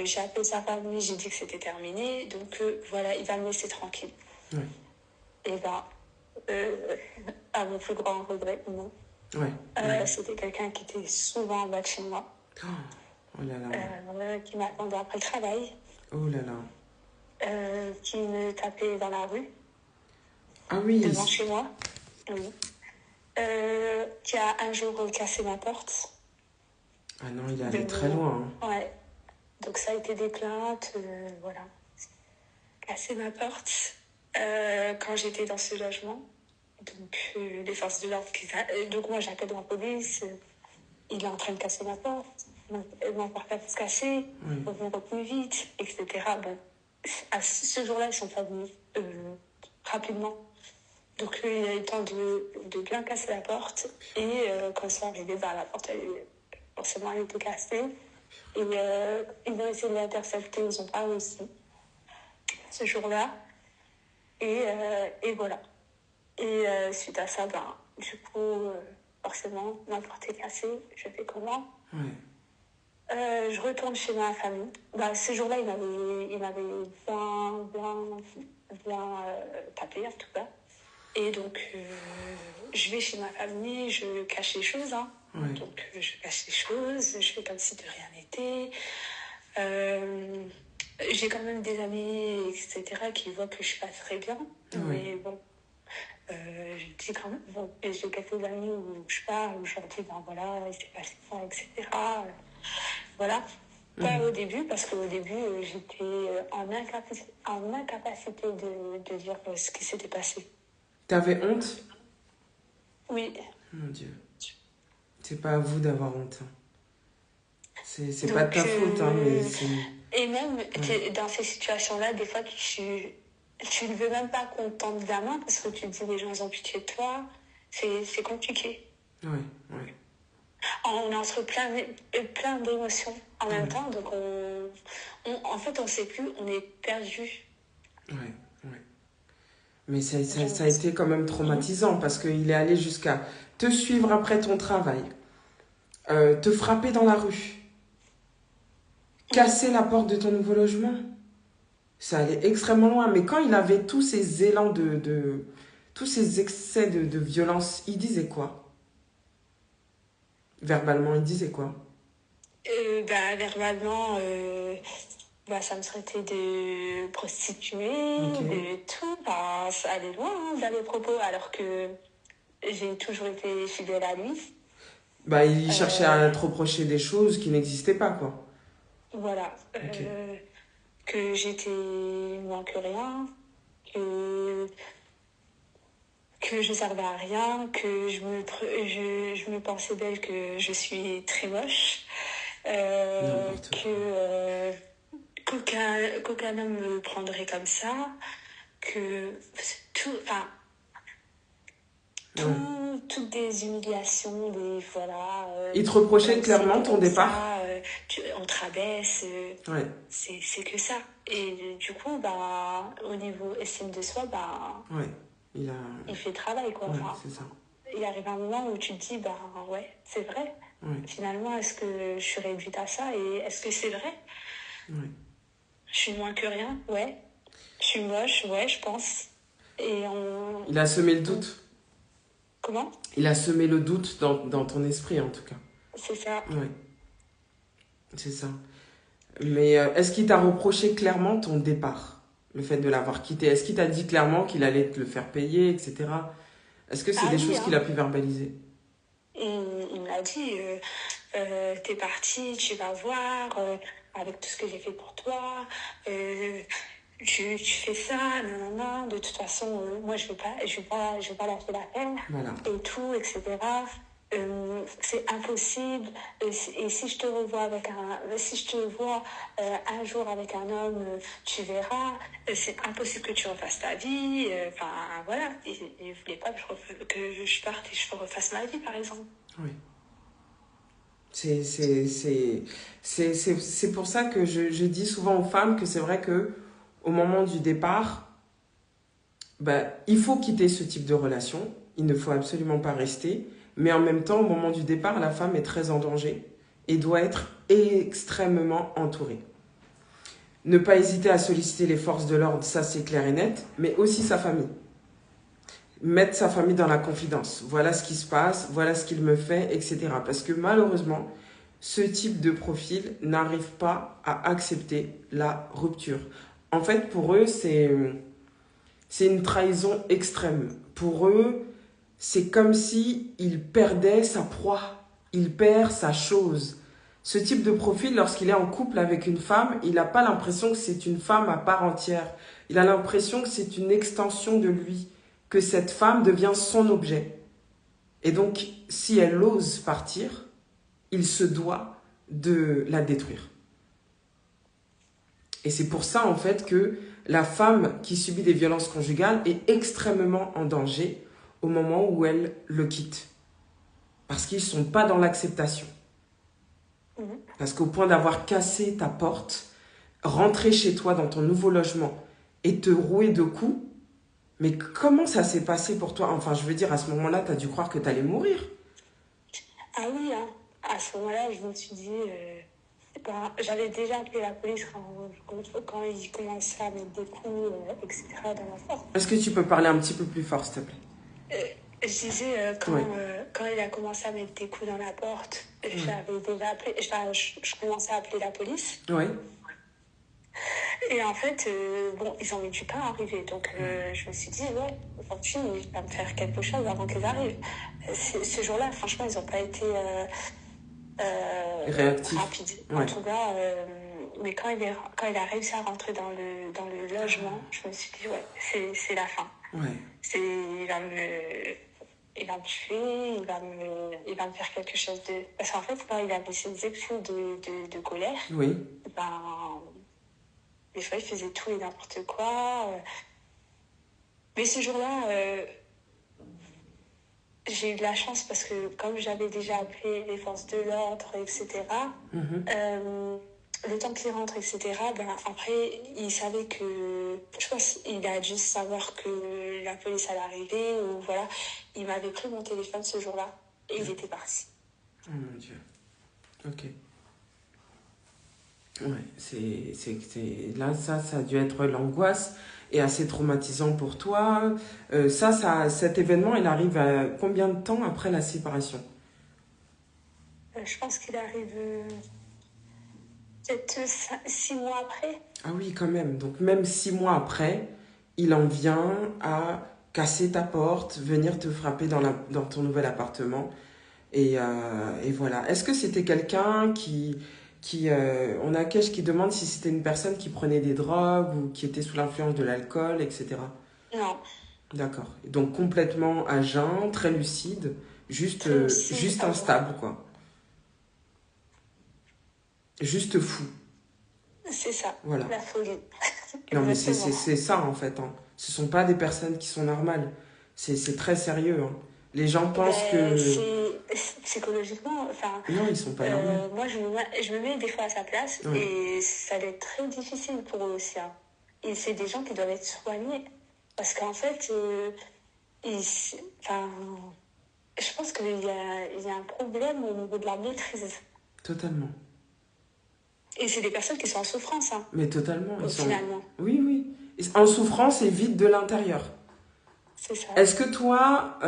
[SPEAKER 2] J'ai appelé sa famille, j'ai dit que c'était terminé. Donc voilà, il va me laisser tranquille.
[SPEAKER 1] Ouais.
[SPEAKER 2] Et ben, euh, à mon plus grand regret, non.
[SPEAKER 1] Ouais.
[SPEAKER 2] C'était quelqu'un qui était souvent en bas de chez moi,
[SPEAKER 1] Oh là là.
[SPEAKER 2] qui m'attendait après le travail,
[SPEAKER 1] Oh là là.
[SPEAKER 2] qui me tapait dans la rue,
[SPEAKER 1] Ah oui.
[SPEAKER 2] devant chez moi. Oui. Qui a un jour cassé ma porte.
[SPEAKER 1] Ah non, il est allé très loin.
[SPEAKER 2] Ouais. Donc ça a été des plaintes, voilà. Cassé ma porte quand j'étais dans ce logement. Donc les forces de l'ordre, donc moi j'appelle la police. Il est en train de casser ma porte. Ma porte a cassée. Il faut venir au plus vite, etc. Bon, à ce jour-là, ils sont pas venus rapidement. Donc il a eu le temps de bien casser la porte. Et quand ils sont arrivés, la porte, forcément, elle était cassée. Et ils ont essayé de l'intercepter, ils n'ont pas réussi ce jour-là. Et voilà. Et suite à ça, du coup, forcément, ma porte est cassée. Je fais comment? Je retourne chez ma famille. Ce jour-là, il m'avait bien tapé, en tout cas. Et donc, je vais chez ma famille, je cache les choses. Donc, je cache les choses, je fais comme si de rien n'était. J'ai quand même des amis, etc., qui voient que je suis pas très bien. Mais bon, je dis quand même, bon, j'ai quelques amis où je parle, où je leur dis, voilà, il s'est passé ça, etc. Voilà. Pas au début, parce qu'au début, j'étais en incapacité de dire ce qui s'était passé.
[SPEAKER 1] T'avais honte?
[SPEAKER 2] Oui.
[SPEAKER 1] Mon Dieu. C'est pas à vous d'avoir honte. C'est
[SPEAKER 2] Donc,
[SPEAKER 1] pas de ta faute, mais c'est...
[SPEAKER 2] Et même, dans ces situations-là, des fois, tu ne veux même pas qu'on tende la main, parce que tu te dis, les gens ont pitié de toi. C'est compliqué.
[SPEAKER 1] Ouais.
[SPEAKER 2] On est entre plein d'émotions en même temps, donc en fait, on ne sait plus, on est perdu.
[SPEAKER 1] Ouais. Mais ça a été quand même traumatisant, parce qu'il est allé jusqu'à te suivre après ton travail, te frapper dans la rue, casser la porte de ton nouveau logement. Ça allait extrêmement loin. Mais quand il avait tous ces élans tous ces excès de violence, il disait quoi? Verbalement, il disait quoi?
[SPEAKER 2] Verbalement, ça me traitait de prostituée, de tout. Ça allait loin dans les propos, alors que j'ai toujours été fidèle à lui.
[SPEAKER 1] Il cherchait à te reprocher des choses qui n'existaient pas, quoi.
[SPEAKER 2] Voilà. Que j'étais moins que rien, que je servais à rien, que je me pensais belle, que je suis très moche, qu'aucun homme me prendrait comme ça, que tout, toutes des humiliations, voilà.
[SPEAKER 1] Il te reprochait clairement ton départ.
[SPEAKER 2] On te rabaisse, c'est que ça. Et du coup, au niveau estime de soi, il fait travail, quoi.
[SPEAKER 1] C'est ça.
[SPEAKER 2] Il arrive un moment où tu te dis, c'est vrai. Finalement, est-ce que je suis réduite à ça et est-ce que c'est vrai? Je suis moins que rien, ouais. Je suis moche, ouais, je pense.
[SPEAKER 1] Il a semé le doute.
[SPEAKER 2] Comment?
[SPEAKER 1] Il a semé le doute dans ton esprit, en tout cas.
[SPEAKER 2] C'est ça.
[SPEAKER 1] Ouais. C'est ça. Mais est-ce qu'il t'a reproché clairement ton départ? Le fait de l'avoir quitté? Est-ce qu'il t'a dit clairement qu'il allait te le faire payer, etc.? Est-ce que c'est des choses qu'il a pu verbaliser?
[SPEAKER 2] Il m'a dit, t'es partie, tu vas voir, avec tout ce que j'ai fait pour toi, tu fais ça, non, de toute façon, moi je vais pas lâcher l'affaire, et tout, etc. C'est impossible. Et si je te revois un jour avec un homme, tu verras. C'est impossible que tu refasses ta vie. Voilà. Il voulait pas que je parte et je refasse ma vie, par exemple.
[SPEAKER 1] Oui. C'est pour ça que je dis souvent aux femmes que c'est vrai que au moment du départ, il faut quitter ce type de relation. Il ne faut absolument pas rester. Mais en même temps, au moment du départ, la femme est très en danger et doit être extrêmement entourée. Ne pas hésiter à solliciter les forces de l'ordre, ça c'est clair et net, mais aussi sa famille. Mettre sa famille dans la confidence. Voilà ce qui se passe, voilà ce qu'il me fait, etc. Parce que malheureusement, ce type de profil n'arrive pas à accepter la rupture. En fait, pour eux, c'est une trahison extrême. Pour eux, c'est comme si il perdait sa proie, il perd sa chose. Ce type de profil, lorsqu'il est en couple avec une femme, il n'a pas l'impression que c'est une femme à part entière. Il a l'impression que c'est une extension de lui, que cette femme devient son objet. Et donc, si elle ose partir, il se doit de la détruire. Et c'est pour ça, en fait, que la femme qui subit des violences conjugales est extrêmement en danger au moment où elle le quitte. Parce qu'ils ne sont pas dans l'acceptation. Parce qu'au point d'avoir cassé ta porte, rentrer chez toi dans ton nouveau logement et te rouer de coups, mais comment ça s'est passé pour toi? Enfin, je veux dire, à ce moment-là, tu as dû croire que tu allais mourir.
[SPEAKER 2] Ah oui, hein. À ce moment-là, je me suis dit... j'avais déjà appelé la police quand ils commençaient à mettre des coups, etc. dans la porte.
[SPEAKER 1] Est-ce que tu peux parler un petit peu plus fort, s'il te plaît?
[SPEAKER 2] Je disais, quand il a commencé à mettre des coups dans la porte, j'avais déjà appelé, je commençais à appeler la police.
[SPEAKER 1] Oui.
[SPEAKER 2] Et en fait, ils ont mis du temps à arriver. Donc, je me suis dit, ouais, aujourd'hui, il va me faire quelque chose avant qu'ils arrivent. Ce jour-là, franchement, ils n'ont pas été rapides.
[SPEAKER 1] Ouais.
[SPEAKER 2] En tout cas, mais quand il a réussi à rentrer dans le logement, je me suis dit, ouais, c'est la fin.
[SPEAKER 1] Ouais.
[SPEAKER 2] Il va me tuer, il va me faire quelque chose de... Parce qu'en fait, quand il avait ses excès de colère,
[SPEAKER 1] Oui.
[SPEAKER 2] Des fois, il faisait tout et n'importe quoi. Mais ce jour-là, j'ai eu de la chance parce que comme j'avais déjà appelé les forces de l'ordre, etc., le temps qu'il rentre, etc., après, il savait que... Je pense qu'il a dû savoir que la police allait arriver ou voilà. Il m'avait pris mon téléphone ce jour-là et il était parti.
[SPEAKER 1] Oh mon Dieu. Ok. Ouais, là, ça a dû être l'angoisse et assez traumatisant pour toi. Cet événement, il arrive à combien de temps après la séparation?
[SPEAKER 2] Je pense qu'il arrive peut-être 6 mois après.
[SPEAKER 1] Ah oui, quand même. Donc même 6 mois après, il en vient à casser ta porte, venir te frapper dans ton nouvel appartement. Et voilà. Est-ce que c'était quelqu'un on a Kesh qui demande si c'était une personne qui prenait des drogues ou qui était sous l'influence de l'alcool, etc.
[SPEAKER 2] Non.
[SPEAKER 1] D'accord. Donc complètement à jeun, très lucide, juste instable, quoi. Juste fou.
[SPEAKER 2] C'est ça,
[SPEAKER 1] voilà.
[SPEAKER 2] La folie.
[SPEAKER 1] Non, mais c'est ça, en fait. Hein. Ce ne sont pas des personnes qui sont normales. C'est très sérieux. Hein. Les gens pensent que...
[SPEAKER 2] Psychologiquement,
[SPEAKER 1] non, ils sont pas normaux.
[SPEAKER 2] Moi, je me mets des fois à sa place et ça va être très difficile pour eux aussi. Hein. Et c'est des gens qui doivent être soignés. Parce qu'en fait, je pense qu'il y a un problème au niveau de la maîtrise.
[SPEAKER 1] Totalement.
[SPEAKER 2] Et c'est des personnes qui sont en souffrance. Hein,
[SPEAKER 1] mais totalement.
[SPEAKER 2] Finalement.
[SPEAKER 1] Oui, oui. En souffrance et vide de l'intérieur.
[SPEAKER 2] C'est ça.
[SPEAKER 1] Est-ce que toi,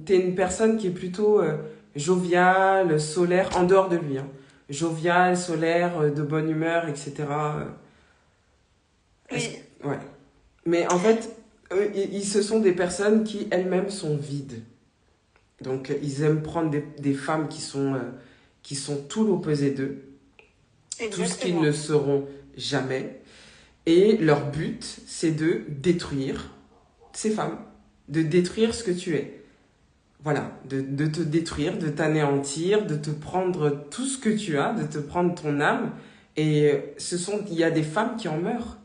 [SPEAKER 1] t'es une personne qui est plutôt joviale, solaire, en dehors de lui, hein, joviale, solaire, de bonne humeur, etc.
[SPEAKER 2] Oui.
[SPEAKER 1] Ouais. Mais en fait, ce sont des personnes qui elles-mêmes sont vides. Donc, ils aiment prendre des femmes qui sont tout l'opposé d'eux.
[SPEAKER 2] Exactement.
[SPEAKER 1] Tout ce qu'ils ne seront jamais. Et leur but, c'est de détruire ces femmes. De détruire ce que tu es. Voilà, de te détruire, de t'anéantir, de te prendre tout ce que tu as, de te prendre ton âme. Et il y a des femmes qui en meurent.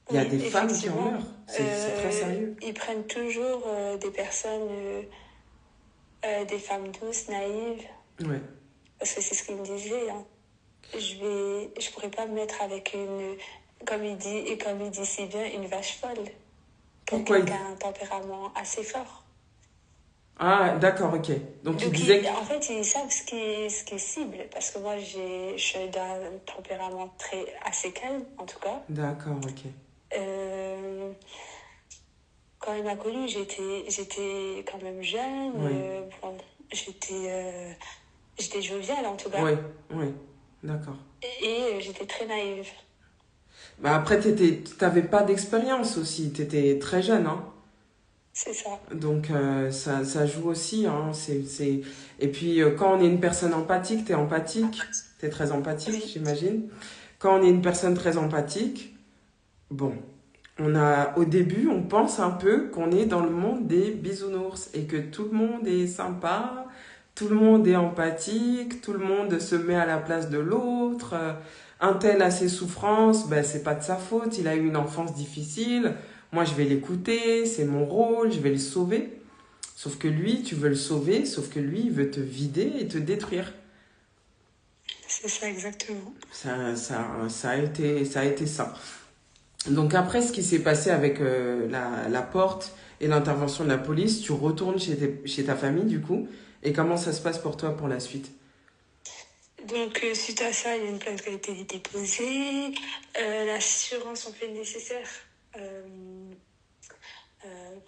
[SPEAKER 1] Il y a des femmes qui en meurent. C'est très sérieux.
[SPEAKER 2] Ils prennent toujours des personnes, des femmes douces, naïves.
[SPEAKER 1] Ouais.
[SPEAKER 2] Parce que c'est ce qu'il me disait. Hein. Je pourrais pas me mettre avec comme il dit si bien, une vache folle. pour
[SPEAKER 1] Pourquoi
[SPEAKER 2] quelqu'un qui a un tempérament assez fort.
[SPEAKER 1] Ah, d'accord, ok. Donc, il
[SPEAKER 2] Donc,
[SPEAKER 1] disait que...
[SPEAKER 2] en fait, ils savent ce qui cible. Parce que moi, je suis d'un tempérament assez calme, en tout cas.
[SPEAKER 1] D'accord, ok.
[SPEAKER 2] Euh, Quand il m'a connue, j'étais quand même jeune.
[SPEAKER 1] Oui,
[SPEAKER 2] Bon, j'étais joviale, en tout cas.
[SPEAKER 1] oui, oui, d'accord.
[SPEAKER 2] Et j'étais très naïve.
[SPEAKER 1] Bah après, t'avais pas d'expérience aussi, t'étais très jeune, hein.
[SPEAKER 2] C'est ça.
[SPEAKER 1] Donc ça joue aussi, hein. Et puis quand on est une personne empathique, t'es très empathique,
[SPEAKER 2] Oui,
[SPEAKER 1] j'imagine. Quand on est une personne très empathique, bon, au début, on pense un peu qu'on est dans le monde des bisounours et que tout le monde est sympa, tout le monde est empathique, tout le monde se met à la place de l'autre. Un tel a ses souffrances, ben c'est pas de sa faute, il a eu une enfance difficile. Moi, je vais l'écouter, c'est mon rôle, je vais le sauver. Sauf que lui, tu veux le sauver, sauf que lui, il veut te vider et te détruire.
[SPEAKER 2] c'est ça, exactement.
[SPEAKER 1] Ça a été ça. Donc après ce qui s'est passé avec la porte et l'intervention de la police, tu retournes chez ta famille du coup. Et comment ça se passe pour toi pour la suite?
[SPEAKER 2] Donc, suite à ça, il y a une plainte qui a été déposée. L'assurance ont fait le nécessaire. Euh,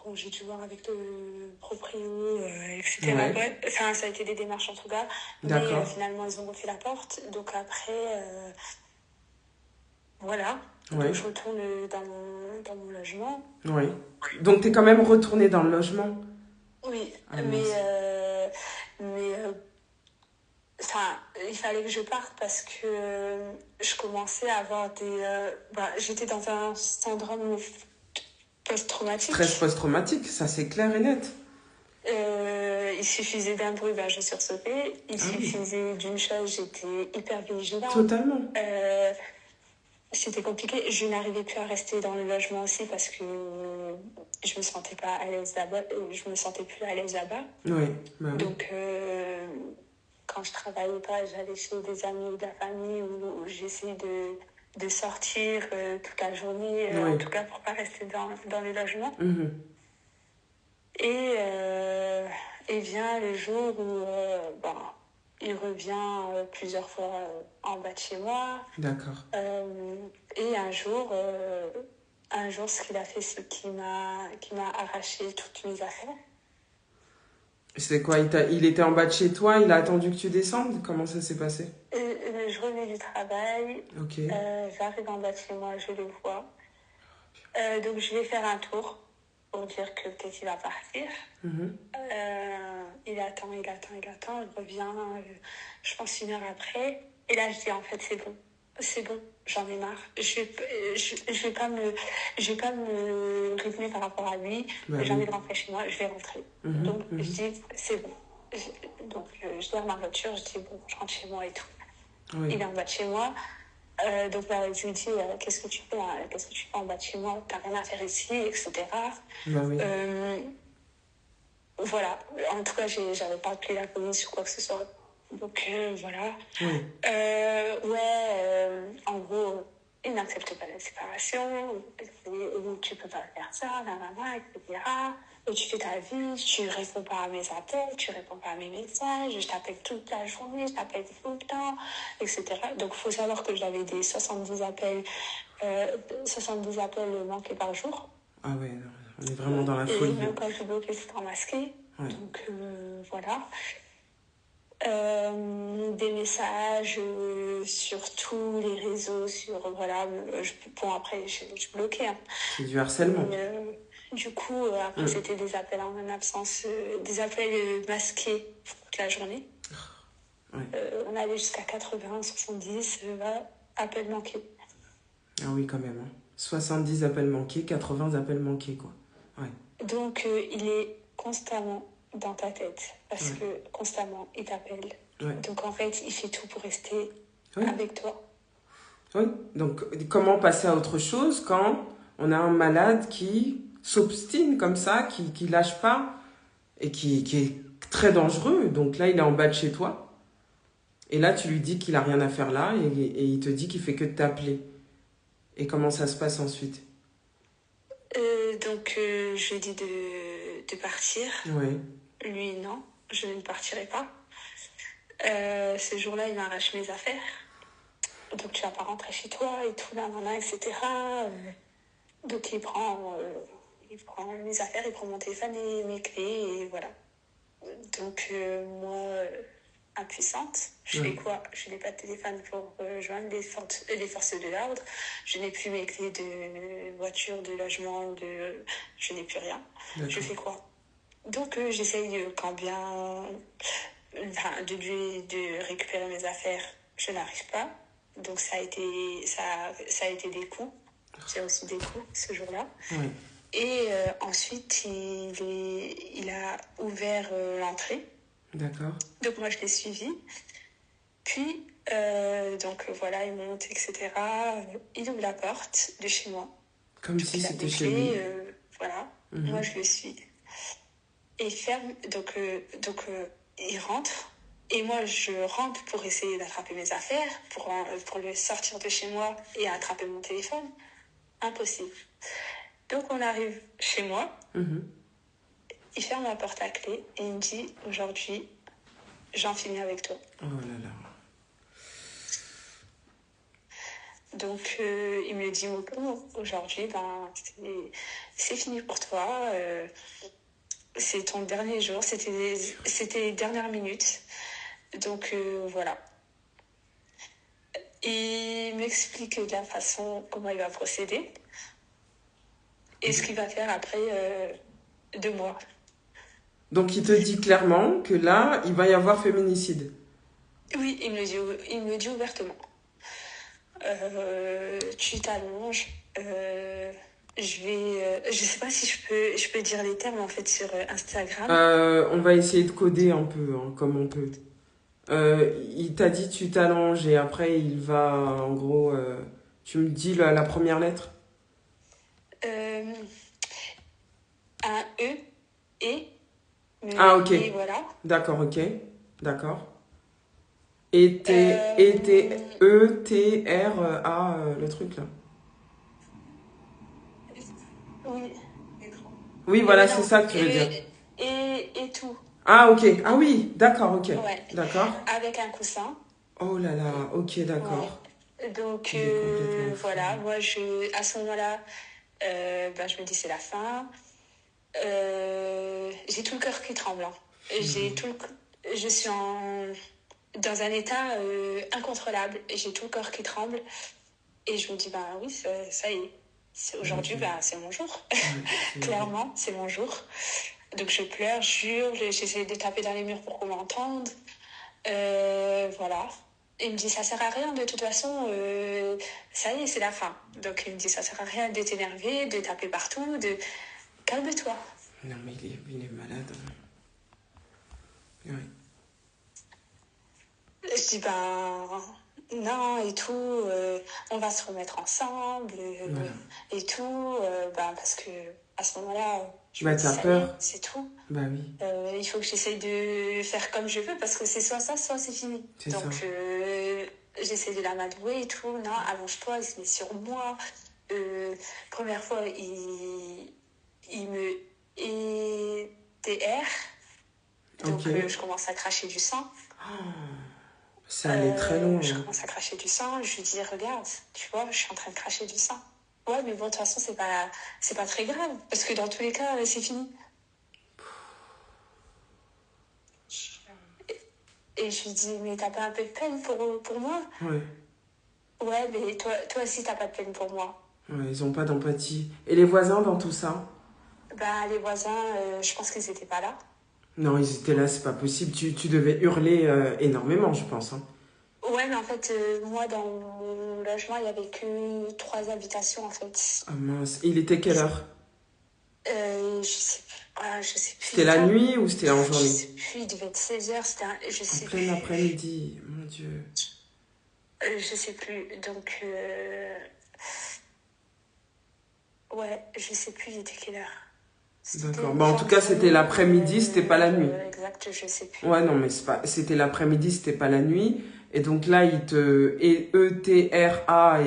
[SPEAKER 2] Bon, j'ai dû voir avec le proprio, etc.
[SPEAKER 1] Ouais,
[SPEAKER 2] Ouais. Enfin, ça a été des démarches en tout cas. Mais
[SPEAKER 1] d'accord.
[SPEAKER 2] finalement, ils ont refait la porte. Donc après, voilà.
[SPEAKER 1] Ouais,
[SPEAKER 2] Donc je retourne dans mon logement.
[SPEAKER 1] ouais. Donc t'es quand même retourné dans le logement?
[SPEAKER 2] Oui,
[SPEAKER 1] Ah
[SPEAKER 2] mais,
[SPEAKER 1] mince.
[SPEAKER 2] enfin, il fallait que je parte parce que je commençais à avoir j'étais dans un syndrome
[SPEAKER 1] Stress
[SPEAKER 2] post-traumatique.
[SPEAKER 1] post-traumatique, ça c'est clair et net.
[SPEAKER 2] Il suffisait d'un bruit, je sursautais. Il
[SPEAKER 1] Ah oui,
[SPEAKER 2] suffisait d'une chose, j'étais hyper vigilante.
[SPEAKER 1] totalement.
[SPEAKER 2] Euh, C'était compliqué. Je n'arrivais plus à rester dans le logement aussi parce que je me sentais pas à l'aise là-bas. Je me sentais plus à l'aise là-bas.
[SPEAKER 1] Oui, bah oui.
[SPEAKER 2] Donc, quand je travaillais pas, j'allais chez des amis ou de la famille où j'essayais de sortir toute la journée, en
[SPEAKER 1] Oui.
[SPEAKER 2] tout cas pour pas rester dans le logement.
[SPEAKER 1] Mhm.
[SPEAKER 2] Et, vient le jour où il revient plusieurs fois en bas de chez moi.
[SPEAKER 1] D'accord.
[SPEAKER 2] Et un jour, ce qu'il a fait, c'est qu'il m'a arraché toutes mes affaires.
[SPEAKER 1] C'est quoi, il était en bas de chez toi, il a attendu que tu descendes? Comment ça s'est passé?
[SPEAKER 2] Je revenais du travail,
[SPEAKER 1] Ok.
[SPEAKER 2] j'arrive en bas de chez moi, je le vois. Donc je vais faire un tour pour dire que peut-être il va partir.
[SPEAKER 1] Mhm.
[SPEAKER 2] Il attend, il revient, je pense une heure après. Et là, je dis en fait, c'est bon, j'en ai marre. Je vais pas me rythmer par rapport à lui.
[SPEAKER 1] Bah
[SPEAKER 2] J'ai
[SPEAKER 1] oui.
[SPEAKER 2] envie de rentrer chez moi, je vais rentrer.
[SPEAKER 1] Mhm,
[SPEAKER 2] Donc, je
[SPEAKER 1] mhm.
[SPEAKER 2] dis, c'est bon. Donc, je lève ma voiture, je dis, bon, je rentre chez moi et tout.
[SPEAKER 1] Oui.
[SPEAKER 2] Il est en bas de chez moi. Donc là, je lui dis, qu'est-ce que tu fais là? Qu'est-ce que tu fais en bas de chez moi? T'as rien à faire ici, etc.
[SPEAKER 1] Bah oui.
[SPEAKER 2] Voilà, en tout cas, j'avais pas appelé la police ou quoi que ce soit. Donc voilà.
[SPEAKER 1] Oui.
[SPEAKER 2] En gros, il n'accepte pas la séparation, tu peux pas faire ça, nanana, etc. Et tu fais ta vie, tu réponds pas à mes appels, tu réponds pas à mes messages, je t'appelle toute la journée, je t'appelle tout le temps, etc. Donc il faut savoir que j'avais des 70 appels manqués par jour.
[SPEAKER 1] Ah ouais, non, on est vraiment dans la
[SPEAKER 2] Et
[SPEAKER 1] folie.
[SPEAKER 2] même quand je bloquais, c'était en masqué.
[SPEAKER 1] Ouais.
[SPEAKER 2] Donc voilà. Des messages sur tous les réseaux, voilà. Bon, après, je bloquais. Hein.
[SPEAKER 1] C'est du harcèlement.
[SPEAKER 2] Mais, du coup, après, c'était des appels en absence, des appels masqués toute la journée.
[SPEAKER 1] Ouais.
[SPEAKER 2] On allait jusqu'à 80, 70 appels manqués.
[SPEAKER 1] Ah oui, quand même. Hein. 70 appels manqués, 80 appels manqués, quoi. Ouais.
[SPEAKER 2] Donc, il est constamment dans ta tête parce que constamment, il t'appelle.
[SPEAKER 1] Ouais.
[SPEAKER 2] Donc, en fait, il fait tout pour rester avec toi.
[SPEAKER 1] Oui. Donc, comment passer à autre chose quand on a un malade qui s'obstine comme ça, qui lâche pas et qui est très dangereux. Donc là, il est en bas de chez toi. Et là, tu lui dis qu'il a rien à faire là et il te dit qu'il fait que de t'appeler. Et comment ça se passe ensuite?
[SPEAKER 2] Je lui ai dit de partir.
[SPEAKER 1] Oui.
[SPEAKER 2] Lui, non, je ne partirai pas. Ce jour-là, il m'arrache mes affaires. Donc, tu vas pas rentrer chez toi et tout, là, etc. Donc, il prend mes affaires, il prend mon téléphone et mes clés, et voilà. Donc, moi, impuissante, je fais quoi? Je n'ai pas de téléphone pour joindre les forces de l'ordre. Je n'ai plus mes clés de voiture, de logement, je n'ai plus rien. Je fais quoi? Donc, j'essaye quand bien de récupérer mes affaires. Je n'arrive pas. Donc, ça a été des coups. J'ai reçu des coups ce jour-là.
[SPEAKER 1] Oui.
[SPEAKER 2] Et ensuite, il a ouvert l'entrée.
[SPEAKER 1] D'accord.
[SPEAKER 2] Donc, moi, je l'ai suivi. Puis, voilà, il monte, etc. Il ouvre la porte de chez moi.
[SPEAKER 1] Comme si c'était chez lui.
[SPEAKER 2] Voilà. Moi, je le suis. Et il ferme. Donc, il rentre. Et moi, je rentre pour essayer d'attraper mes affaires, pour le sortir de chez moi et attraper mon téléphone. Impossible. Donc, on arrive chez moi. Il ferme la porte à clé et il me dit, aujourd'hui, j'en finis avec toi.
[SPEAKER 1] Oh là là.
[SPEAKER 2] Donc, il me dit, aujourd'hui, c'est fini pour toi. C'est ton dernier jour. C'était les dernières minutes. Donc, voilà. Il m'explique de la façon comment il va procéder et ce qu'il va faire après 2 mois.
[SPEAKER 1] Donc, il te dit clairement que là, il va y avoir féminicide.
[SPEAKER 2] Oui, il me le dit ouvertement. Tu t'allonges. Je sais pas si je peux dire les termes en fait sur Instagram.
[SPEAKER 1] On va essayer de coder un peu, hein, comme on peut. Il t'a dit tu t'allonges et après il va, en gros, tu me dis la première lettre.
[SPEAKER 2] Un E et.
[SPEAKER 1] Ah, ok.
[SPEAKER 2] Et voilà.
[SPEAKER 1] D'accord, ok. D'accord. E-T-R-A, le truc là.
[SPEAKER 2] Oui.
[SPEAKER 1] Oui, voilà, c'est ça que tu veux dire.
[SPEAKER 2] Et tout.
[SPEAKER 1] Ah, ok. Ah oui, d'accord, ok.
[SPEAKER 2] Ouais.
[SPEAKER 1] D'accord.
[SPEAKER 2] Avec un coussin.
[SPEAKER 1] Oh là là, ok, d'accord.
[SPEAKER 2] Ouais. Donc, voilà, moi, à ce moment-là, je me dis c'est la fin. J'ai tout le cœur qui tremble. Hein. Je suis dans un état incontrôlable. J'ai tout le corps qui tremble. Et je me dis, oui, ça y est. Aujourd'hui, c'est mon jour. Clairement, c'est mon jour. Donc, je pleure, je hurle, j'essaie de taper dans les murs pour qu'on m'entende. Voilà. Il me dit, ça sert à rien, de toute façon, ça y est, c'est la fin. Donc, il me dit, ça sert à rien de t'énerver, de taper partout, calme-toi.
[SPEAKER 1] Non, mais il est malade. Oui.
[SPEAKER 2] Je dis, non, et tout, on va se remettre ensemble,
[SPEAKER 1] Voilà.
[SPEAKER 2] et tout, parce que à ce moment-là,
[SPEAKER 1] t'as peur.
[SPEAKER 2] C'est tout.
[SPEAKER 1] Bah oui.
[SPEAKER 2] Il faut que j'essaye de faire comme je veux, parce que c'est soit ça, soit c'est fini. Donc, j'essaie de la m'adouer et tout. Non, allonge-toi, il se met sur moi. Première fois, il me ETR. Donc, je commence à cracher du sang.
[SPEAKER 1] Ça allait très loin.
[SPEAKER 2] Je commence à cracher du sang. Je lui dis, regarde, tu vois, je suis en train de cracher du sang. Ouais, mais bon, de toute façon, c'est pas très grave. Parce que dans tous les cas, c'est fini. Et je lui dis, mais t'as pas un peu de peine pour moi?
[SPEAKER 1] Ouais.
[SPEAKER 2] Ouais, mais toi aussi, t'as pas de peine pour moi.
[SPEAKER 1] Ouais, ils ont pas d'empathie. Et les voisins dans tout ça?
[SPEAKER 2] Les voisins, je pense qu'ils étaient pas là.
[SPEAKER 1] Non, ils étaient là, c'est pas possible. Tu devais hurler énormément, je pense. Hein.
[SPEAKER 2] Ouais, mais en fait, moi, dans mon logement, il y avait que 3 habitations, en fait.
[SPEAKER 1] Ah mince. Il était quelle heure?
[SPEAKER 2] Je sais plus.
[SPEAKER 1] C'était la nuit ou c'était en journée?
[SPEAKER 2] Je sais plus, il devait être 16h, je sais plus.
[SPEAKER 1] En plein après-midi, mon Dieu.
[SPEAKER 2] Je sais plus, donc... Ouais, je sais plus, il était quelle heure.
[SPEAKER 1] D'accord. En tout cas, c'était l'après-midi, c'était pas la nuit.
[SPEAKER 2] Exact, je sais plus.
[SPEAKER 1] Ouais, non, mais c'était l'après-midi, c'était pas la nuit. Et donc là, il te... E-T-R-A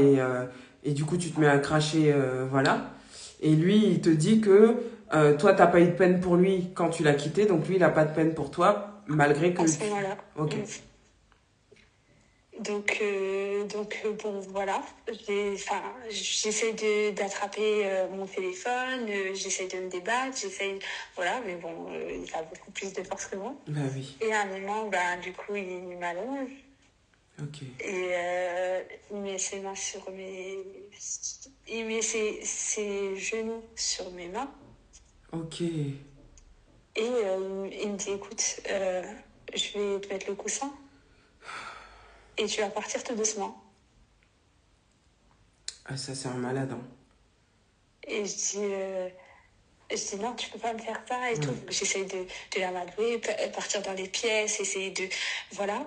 [SPEAKER 1] et du coup, tu te mets à cracher, voilà. Et lui, il te dit que toi, t'as pas eu de peine pour lui quand tu l'as quitté, donc lui, il a pas de peine pour toi, malgré que
[SPEAKER 2] à ce moment-là.
[SPEAKER 1] Ok.
[SPEAKER 2] Bon, voilà. J'essaie d'attraper mon téléphone, j'essaie de me débattre, voilà, mais bon, il a beaucoup plus de force que moi.
[SPEAKER 1] Bah oui.
[SPEAKER 2] Et à un moment, du coup, il m'allonge.
[SPEAKER 1] Ok.
[SPEAKER 2] Et il met ses mains sur il met ses genoux sur mes mains.
[SPEAKER 1] Ok.
[SPEAKER 2] Et il me dit, écoute, je vais te mettre le coussin et tu vas partir tout doucement.
[SPEAKER 1] Ah, ça, c'est un malade, hein.
[SPEAKER 2] Et je dis non, tu peux pas me faire ça et tout. J'essaie de l'amadouer, partir dans les pièces, essayer de... Voilà.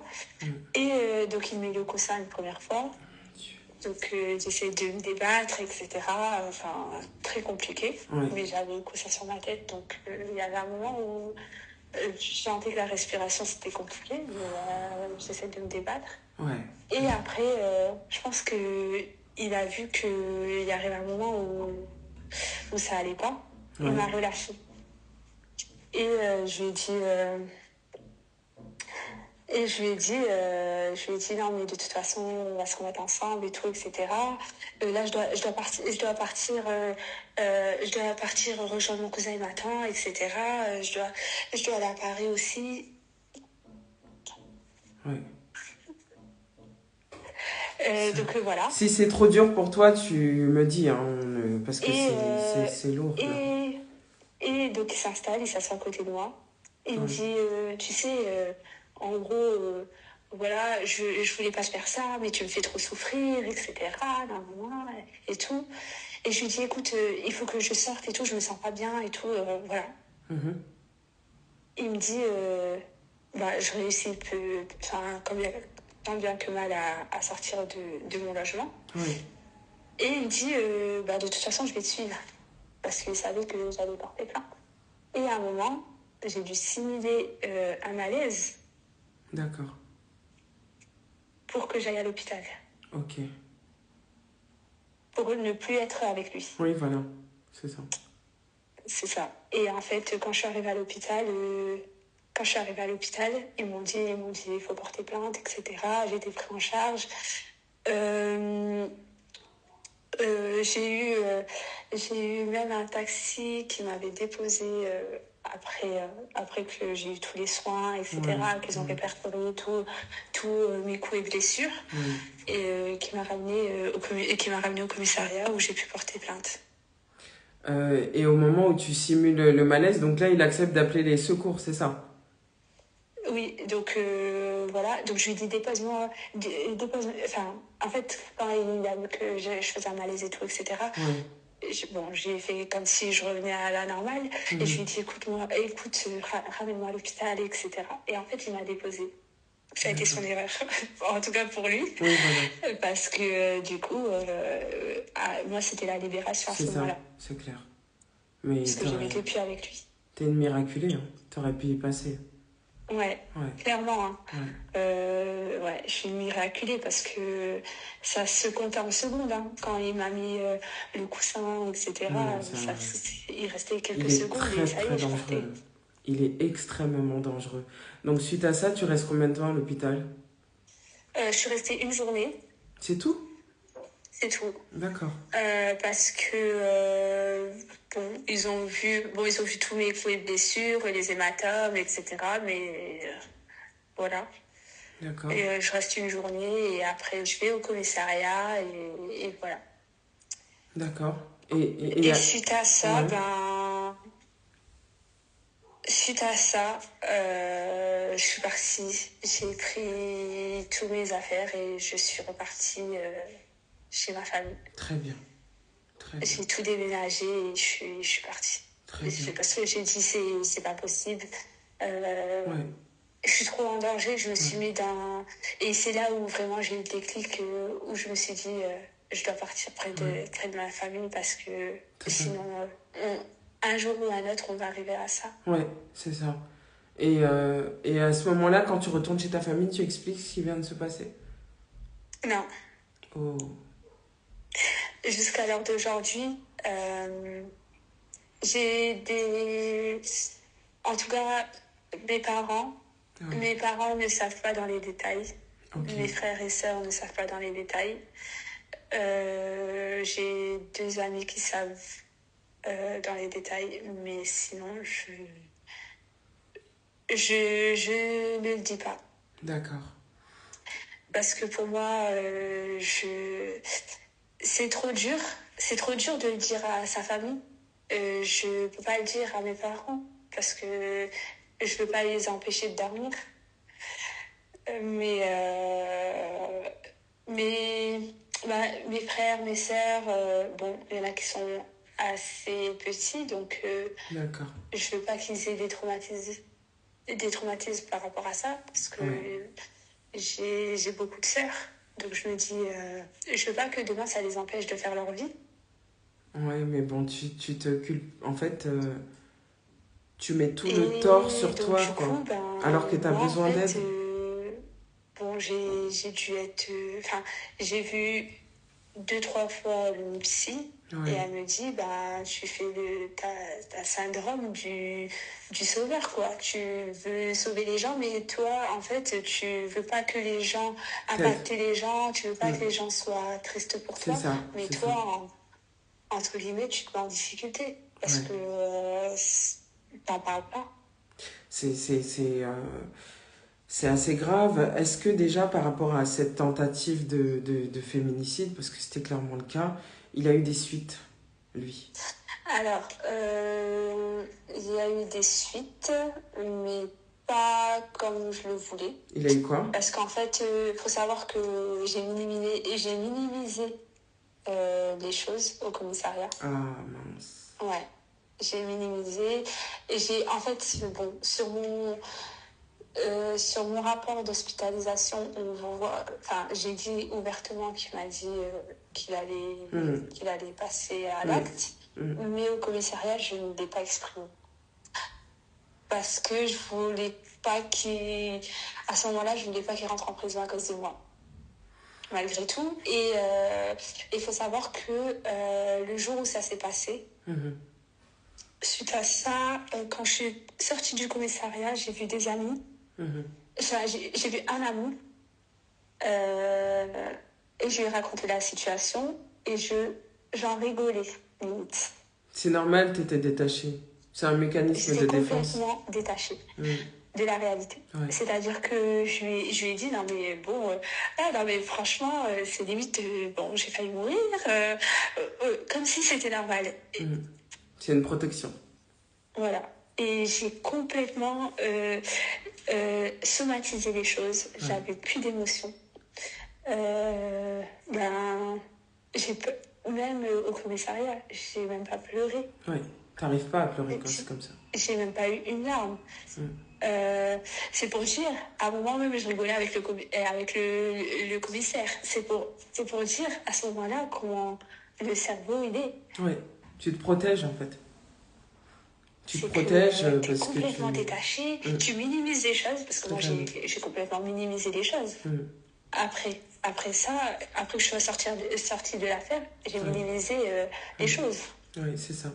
[SPEAKER 2] Et donc, il met le coussin une première fois. Donc, j'essaie de me débattre, etc. Enfin, très compliqué.
[SPEAKER 1] Ouais.
[SPEAKER 2] Mais j'avais le coussin sur ma tête. Donc, il y avait un moment où je sentais que la respiration, c'était compliqué. Mais j'essaie de me débattre.
[SPEAKER 1] Ouais.
[SPEAKER 2] Et après, je pense qu'il a vu qu'il arrive un moment où ça allait pas. Il m'a relâché. Et je lui ai dit... non, mais de toute façon, on va se remettre ensemble et tout, etc. Là, je dois partir rejoindre mon cousin, il m'attend, etc. Je dois aller à Paris aussi.
[SPEAKER 1] Ouais.
[SPEAKER 2] Donc voilà.
[SPEAKER 1] Si c'est trop dur pour toi, tu me dis, hein, parce que c'est lourd.
[SPEAKER 2] Et donc il s'installe, il s'assoit à côté de moi. Il me dit, tu sais, en gros, voilà, je voulais pas te faire ça, mais tu me fais trop souffrir, etc. Et tout. Et je lui dis, écoute, il faut que je sorte et tout, je me sens pas bien et tout, voilà. Il me dit, je réussis tant bien que mal à sortir de mon logement. Et il me dit, de toute façon, je vais te suivre. Parce qu'il savait que j'allais porter plainte. Et à un moment, j'ai dû simuler un malaise.
[SPEAKER 1] D'accord.
[SPEAKER 2] Pour que j'aille à l'hôpital.
[SPEAKER 1] Ok.
[SPEAKER 2] Pour ne plus être avec lui.
[SPEAKER 1] Oui, voilà. C'est ça.
[SPEAKER 2] C'est ça. Et en fait, quand je suis arrivée à l'hôpital, ils m'ont dit, il faut porter plainte, etc. J'ai été prise en charge. J'ai eu même un taxi qui m'avait déposé après que j'ai eu tous les soins, etc., qu'ils ont répertorié tous mes coups et blessures, et qui m'a ramené au commissariat où j'ai pu porter plainte.
[SPEAKER 1] Et au moment où tu simules le malaise, donc là, il accepte d'appeler les secours, c'est ça?
[SPEAKER 2] Oui, donc voilà, donc je lui dis dépose-moi, enfin, en fait, quand il a vu que je faisais un malaise et tout, etc., j'ai fait comme si je revenais à la normale, et je lui ai dit, écoute, ramène-moi à l'hôpital, etc. Et en fait, il m'a déposé. Ça a été son erreur, en tout cas pour lui, parce que du coup, moi, c'était la libération à ce moment-là.
[SPEAKER 1] C'est clair. Mais
[SPEAKER 2] parce que je n'étais plus avec lui.
[SPEAKER 1] T'es une miraculée, hein. T'aurais pu y passer.
[SPEAKER 2] Ouais, clairement. Hein. Je suis miraculée parce que ça se compte en secondes. Hein. Quand il m'a mis le coussin, etc., il restait quelques secondes et ça y est, je partais.
[SPEAKER 1] Il est extrêmement dangereux. Donc, suite à ça, tu restes combien de temps à l'hôpital?
[SPEAKER 2] Je suis restée une journée.
[SPEAKER 1] C'est tout?
[SPEAKER 2] C'est tout.
[SPEAKER 1] D'accord.
[SPEAKER 2] Parce que ils ont vu tous mes coups et blessures, les hématomes, etc. Mais voilà.
[SPEAKER 1] D'accord.
[SPEAKER 2] Et je reste une journée et après je vais au commissariat et voilà.
[SPEAKER 1] D'accord.
[SPEAKER 2] Et suite à ça, je suis partie. J'ai pris tous mes affaires et je suis repartie chez ma famille.
[SPEAKER 1] Très bien.
[SPEAKER 2] J'ai tout déménagé et je suis partie. Parce que j'ai dit, c'est pas possible. Je suis trop en danger. Je me suis mis dans... Et c'est là où vraiment j'ai eu le déclic, où je me suis dit, je dois partir près de ma famille parce que sinon, un jour ou un autre, on va arriver à ça.
[SPEAKER 1] Ouais, c'est ça. Et à ce moment-là, quand tu retournes chez ta famille, tu expliques ce qui vient de se passer?
[SPEAKER 2] Non.
[SPEAKER 1] Oh.
[SPEAKER 2] Jusqu'à l'heure d'aujourd'hui, Euh, j'ai des... En tout cas, mes parents,
[SPEAKER 1] Ouais.
[SPEAKER 2] mes parents ne savent pas dans les détails.
[SPEAKER 1] Ok.
[SPEAKER 2] Mes frères et sœurs ne savent pas dans les détails. J'ai 2 amis qui savent dans les détails, mais sinon, je ne le dis pas.
[SPEAKER 1] D'accord.
[SPEAKER 2] Parce que pour moi, c'est trop dur. C'est trop dur de le dire à sa famille. Je peux pas le dire à mes parents parce que je veux pas les empêcher de dormir. Mais, mais mes frères, mes sœurs, bon, il y en a qui sont assez petits, donc
[SPEAKER 1] D'accord.
[SPEAKER 2] je veux pas qu'ils aient des traumatismes par rapport à ça, parce que
[SPEAKER 1] Ouais.
[SPEAKER 2] j'ai beaucoup de sœurs. Donc je me dis, je veux pas que demain ça les empêche de faire leur vie.
[SPEAKER 1] Ouais, mais bon, tu te culpes. En fait, tu mets tout le tort
[SPEAKER 2] Et
[SPEAKER 1] sur
[SPEAKER 2] donc
[SPEAKER 1] toi,
[SPEAKER 2] du
[SPEAKER 1] quoi.
[SPEAKER 2] coup, ben,
[SPEAKER 1] Alors que tu as
[SPEAKER 2] moi en
[SPEAKER 1] besoin
[SPEAKER 2] fait,
[SPEAKER 1] d'aide.
[SPEAKER 2] bon, j'ai dû être... Enfin, j'ai vu 2, 3 fois une psy et
[SPEAKER 1] Ouais.
[SPEAKER 2] elle me dit, bah, tu fais t'as syndrome du sauveur, quoi. Tu veux sauver les gens, mais toi, en fait, tu veux pas que les gens
[SPEAKER 1] T'aides.
[SPEAKER 2] impacter les gens, tu veux pas que
[SPEAKER 1] Mm.
[SPEAKER 2] les gens soient tristes pour
[SPEAKER 1] C'est
[SPEAKER 2] toi,
[SPEAKER 1] ça,
[SPEAKER 2] mais
[SPEAKER 1] c'est ça.
[SPEAKER 2] toi, entre guillemets, tu te mets en difficulté parce
[SPEAKER 1] Ouais.
[SPEAKER 2] que t'en parles pas.
[SPEAKER 1] C'est, c'est, c'est, euh, c'est assez grave. Est-ce que déjà par rapport à cette tentative de féminicide, parce que c'était clairement le cas, il a eu des suites, lui?
[SPEAKER 2] Alors, il y a eu des suites, mais pas comme je le voulais.
[SPEAKER 1] Il a eu quoi?
[SPEAKER 2] Parce qu'en fait, faut savoir que j'ai minimisé les choses au commissariat.
[SPEAKER 1] Ah, mince.
[SPEAKER 2] Ouais, j'ai minimisé. Et en fait, bon, sur mon rapport d'hospitalisation, on voit, enfin, j'ai dit ouvertement qu'il m'a dit
[SPEAKER 1] Mm.
[SPEAKER 2] qu'il allait passer à
[SPEAKER 1] Mm.
[SPEAKER 2] l'acte.
[SPEAKER 1] Mm.
[SPEAKER 2] Mais au commissariat, je ne l'ai pas exprimé. Parce que je voulais pas à ce moment-là, je voulais pas qu'il rentre en prison à cause de moi. Malgré tout. Et il faut savoir que le jour où ça s'est passé,
[SPEAKER 1] Mhm.
[SPEAKER 2] suite à ça, quand je suis sortie du commissariat, j'ai vu des amis.
[SPEAKER 1] Mhm.
[SPEAKER 2] Enfin, j'ai vu un ami. Et je lui ai raconté la situation. Et j'en rigolais, limite.
[SPEAKER 1] C'est normal, t'étais détaché. C'est un mécanisme de
[SPEAKER 2] J'étais
[SPEAKER 1] défense.
[SPEAKER 2] complètement détachée
[SPEAKER 1] Mm.
[SPEAKER 2] de la réalité.
[SPEAKER 1] Ouais.
[SPEAKER 2] C'est-à-dire que je lui ai dit, non mais bon, non mais franchement, c'est limite, bon, j'ai failli mourir, comme si c'était normal.
[SPEAKER 1] Mm. C'est une protection.
[SPEAKER 2] Voilà. Et j'ai complètement somatisé les choses.
[SPEAKER 1] Ouais.
[SPEAKER 2] J'avais plus d'émotions. Ben, même au commissariat, j'ai même pas pleuré.
[SPEAKER 1] Ouais. T'arrives pas à pleurer quand c'est comme ça.
[SPEAKER 2] J'ai même pas eu une larme.
[SPEAKER 1] Mm.
[SPEAKER 2] C'est pour dire, à un moment même, je rigolais avec le commissaire. C'est pour dire, à ce moment-là, comment le cerveau, il est.
[SPEAKER 1] Ouais. Tu te protèges en fait. Tu te
[SPEAKER 2] C'est
[SPEAKER 1] protèges
[SPEAKER 2] que t'es
[SPEAKER 1] parce que tu...
[SPEAKER 2] complètement détaché,
[SPEAKER 1] Mm.
[SPEAKER 2] tu minimises les choses, parce que moi,
[SPEAKER 1] Totalement.
[SPEAKER 2] j'ai complètement minimisé les choses.
[SPEAKER 1] Mm.
[SPEAKER 2] Après ça, après que je sois sortie de l'affaire, j'ai
[SPEAKER 1] Ouais.
[SPEAKER 2] minimisé les choses.
[SPEAKER 1] Oui, c'est ça.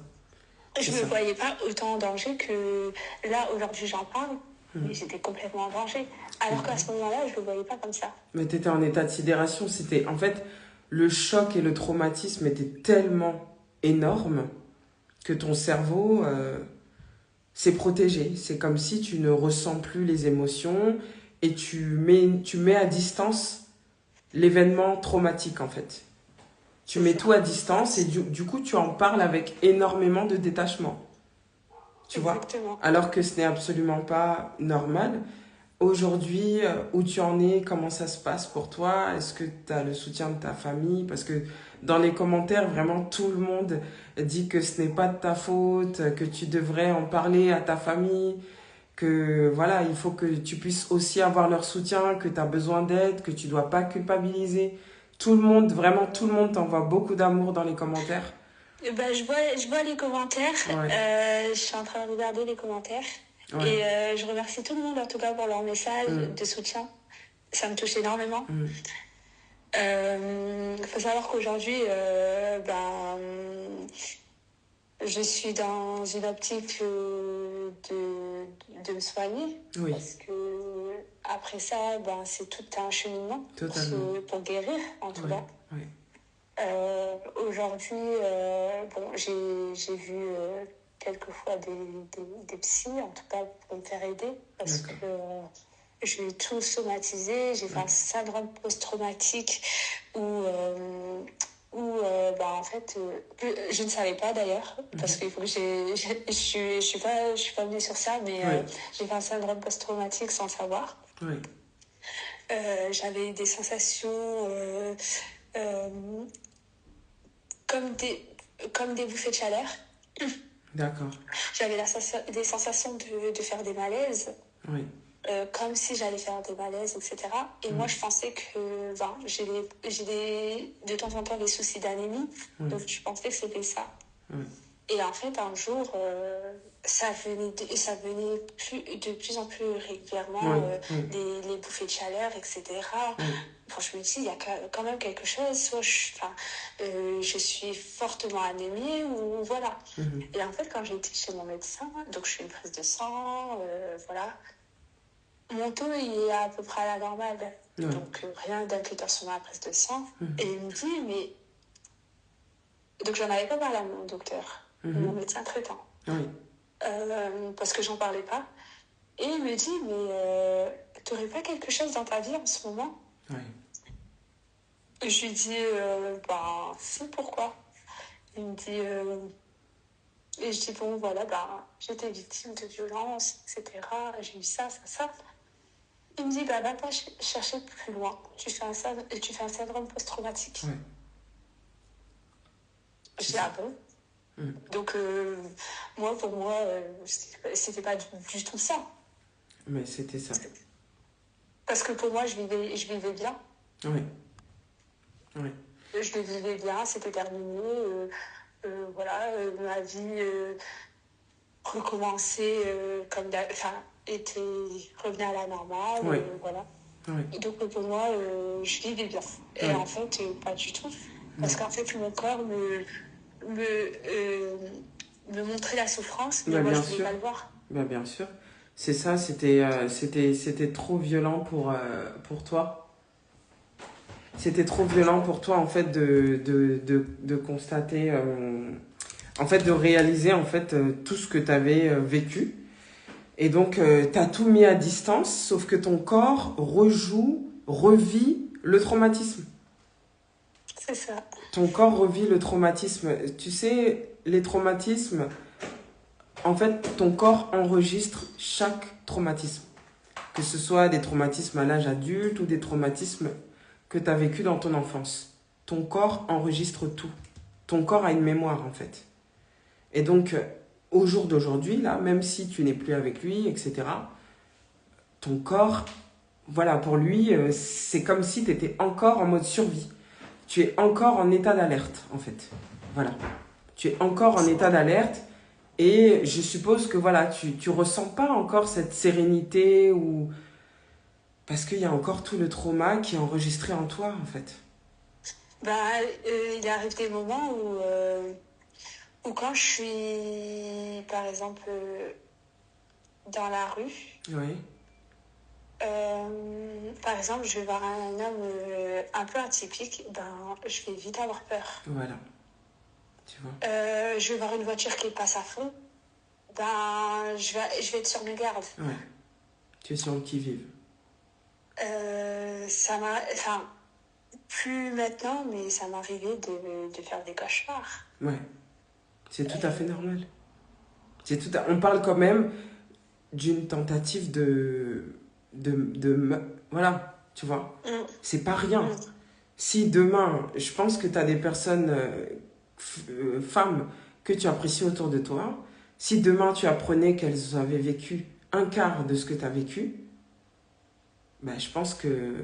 [SPEAKER 2] Je
[SPEAKER 1] C'est
[SPEAKER 2] ne me
[SPEAKER 1] ça.
[SPEAKER 2] voyais pas autant en danger que là, aujourd'hui, j'en parle,
[SPEAKER 1] Mm.
[SPEAKER 2] mais j'étais complètement en danger. Alors qu'à ce moment-là, je ne me voyais pas comme ça.
[SPEAKER 1] Mais t'étais en état de sidération. C'était... En fait, le choc et le traumatisme étaient tellement énormes que ton cerveau s'est protégé. C'est comme si tu ne ressens plus les émotions et tu mets à distance l'événement traumatique en fait. Tu mets tout à distance et du coup tu en parles avec énormément de détachement. Tu vois?
[SPEAKER 2] Exactement.
[SPEAKER 1] Alors que ce n'est absolument pas normal. Aujourd'hui, où tu en es, comment ça se passe pour toi? Est-ce que tu as le soutien de ta famille? Parce que dans les commentaires, vraiment tout le monde dit que ce n'est pas de ta faute, que tu devrais en parler à ta famille, que voilà, il faut que tu puisses aussi avoir leur soutien, que tu as besoin d'aide, que tu dois pas culpabiliser. Tout le monde, vraiment tout le monde t'envoie beaucoup d'amour dans les commentaires.
[SPEAKER 2] Ben, je vois les commentaires.
[SPEAKER 1] Ouais.
[SPEAKER 2] Je suis en train de regarder les commentaires.
[SPEAKER 1] Ouais.
[SPEAKER 2] Et je remercie tout le monde, en tout cas, pour leur message
[SPEAKER 1] Mm.
[SPEAKER 2] de soutien. Ça me touche énormément.
[SPEAKER 1] Mm.
[SPEAKER 2] Faut savoir qu'aujourd'hui, je suis dans une optique de me soigner.
[SPEAKER 1] Oui,
[SPEAKER 2] Parce que après ça, c'est tout un cheminement
[SPEAKER 1] totalement.
[SPEAKER 2] pour guérir, en tout
[SPEAKER 1] Oui,
[SPEAKER 2] cas.
[SPEAKER 1] oui.
[SPEAKER 2] Aujourd'hui, j'ai vu quelquefois des psys, en tout cas pour me faire aider, parce
[SPEAKER 1] D'accord.
[SPEAKER 2] que j'ai tout somatisé. J'ai fait un
[SPEAKER 1] Oui.
[SPEAKER 2] syndrome post-traumatique en fait, je ne savais pas d'ailleurs, parce qu'il faut que je suis pas venue sur ça, mais
[SPEAKER 1] Oui,
[SPEAKER 2] j'ai fait un syndrome post-traumatique sans le savoir.
[SPEAKER 1] oui.
[SPEAKER 2] J'avais des sensations euh, comme comme des bouffées de chaleur.
[SPEAKER 1] D'accord.
[SPEAKER 2] J'avais des sensations de faire des malaises,
[SPEAKER 1] Oui,
[SPEAKER 2] comme si j'allais faire des malaises, etc. Et
[SPEAKER 1] oui,
[SPEAKER 2] moi, je pensais que de temps en temps des soucis d'anémie,
[SPEAKER 1] oui,
[SPEAKER 2] donc je pensais que c'était ça.
[SPEAKER 1] oui,
[SPEAKER 2] Et en fait, un jour, ça venait de plus en plus régulièrement,
[SPEAKER 1] oui, oui,
[SPEAKER 2] les bouffées de chaleur, etc.
[SPEAKER 1] oui.
[SPEAKER 2] Bon, je me dis, il y a quand même quelque chose, soit je suis fortement anémie, ou voilà.
[SPEAKER 1] Mhm.
[SPEAKER 2] Et en fait, quand j'ai été chez mon médecin, donc je fais une prise de sang, voilà, mon taux il est à peu près à la normale.
[SPEAKER 1] Oui,
[SPEAKER 2] Donc rien d'inquiétant sur ma prise de sang. Et
[SPEAKER 1] mhm.
[SPEAKER 2] il me dit, mais... Donc j'en avais pas parlé à mon docteur, mon
[SPEAKER 1] Mhm.
[SPEAKER 2] médecin traitant.
[SPEAKER 1] Oui,
[SPEAKER 2] Parce que j'en parlais pas. Et il me dit, mais t'aurais pas quelque chose dans ta vie en ce moment?
[SPEAKER 1] oui,
[SPEAKER 2] Je lui dis, si, pourquoi? Il me dit, et je dis, bon, voilà, j'étais victime de violences, etc. J'ai eu ça, ça, ça. Il me dit, va pas chercher plus loin. Tu fais un syndrome post-traumatique.
[SPEAKER 1] oui.
[SPEAKER 2] Je
[SPEAKER 1] C'est
[SPEAKER 2] dis,
[SPEAKER 1] ça.
[SPEAKER 2] ah bon?
[SPEAKER 1] Mhm.
[SPEAKER 2] Donc, pour moi, c'était pas du tout ça.
[SPEAKER 1] Mais c'était ça.
[SPEAKER 2] Parce que pour moi, je vivais bien.
[SPEAKER 1] Oui, oui,
[SPEAKER 2] Je le vivais bien, c'était terminé. Voilà, ma vie recommençait était revenue à la normale.
[SPEAKER 1] oui,
[SPEAKER 2] Voilà.
[SPEAKER 1] oui,
[SPEAKER 2] Et donc, pour moi, je vivais bien. Et
[SPEAKER 1] oui.
[SPEAKER 2] en fait, pas du tout. Parce
[SPEAKER 1] Non.
[SPEAKER 2] qu'en fait, mon corps me, euh, me montrait la souffrance, mais
[SPEAKER 1] Bah,
[SPEAKER 2] moi, je
[SPEAKER 1] bien
[SPEAKER 2] ne voulais
[SPEAKER 1] sûr.
[SPEAKER 2] pas le voir.
[SPEAKER 1] Bah, bien sûr. C'est ça, c'était trop violent pour toi. C'était trop violent pour toi, en fait, de constater, en fait, de réaliser, en fait, tout ce que tu avais vécu. Et donc, tu as tout mis à distance, sauf que ton corps revit le traumatisme.
[SPEAKER 2] C'est ça.
[SPEAKER 1] Ton corps revit le traumatisme. Tu sais, les traumatismes, en fait, ton corps enregistre chaque traumatisme. Que ce soit des traumatismes à l'âge adulte ou des traumatismes que tu as vécu dans ton enfance. Ton corps enregistre tout. Ton corps a une mémoire, en fait. Et donc, au jour d'aujourd'hui, là, même si tu n'es plus avec lui, etc., ton corps, voilà, pour lui, c'est comme si tu étais encore en mode survie. Tu es encore en état d'alerte, en fait. Voilà. Tu es encore en état d'alerte et je suppose que, voilà, tu ressens pas encore cette sérénité ou... Parce qu'il y a encore tout le trauma qui est enregistré en toi, en fait.
[SPEAKER 2] Il arrive des moments où quand je suis, par exemple, dans la rue,
[SPEAKER 1] Oui,
[SPEAKER 2] par exemple, je vais voir un homme un peu atypique, je vais vite avoir peur.
[SPEAKER 1] voilà. Tu vois.
[SPEAKER 2] Je vais voir une voiture qui passe à fond, je vais être sur mes gardes.
[SPEAKER 1] Ouais. Tu es sur le qui-vive.
[SPEAKER 2] Enfin, plus maintenant, mais ça m'arrivait de faire des cauchemars.
[SPEAKER 1] Ouais. C'est tout à fait normal. On parle quand même d'une tentative voilà, tu vois.
[SPEAKER 2] Mm,
[SPEAKER 1] C'est pas rien.
[SPEAKER 2] mm.
[SPEAKER 1] Si demain, je pense que tu as des personnes, femmes, que tu apprécies autour de toi, si demain tu apprenais qu'elles avaient vécu un quart de ce que tu as vécu, ben, je pense que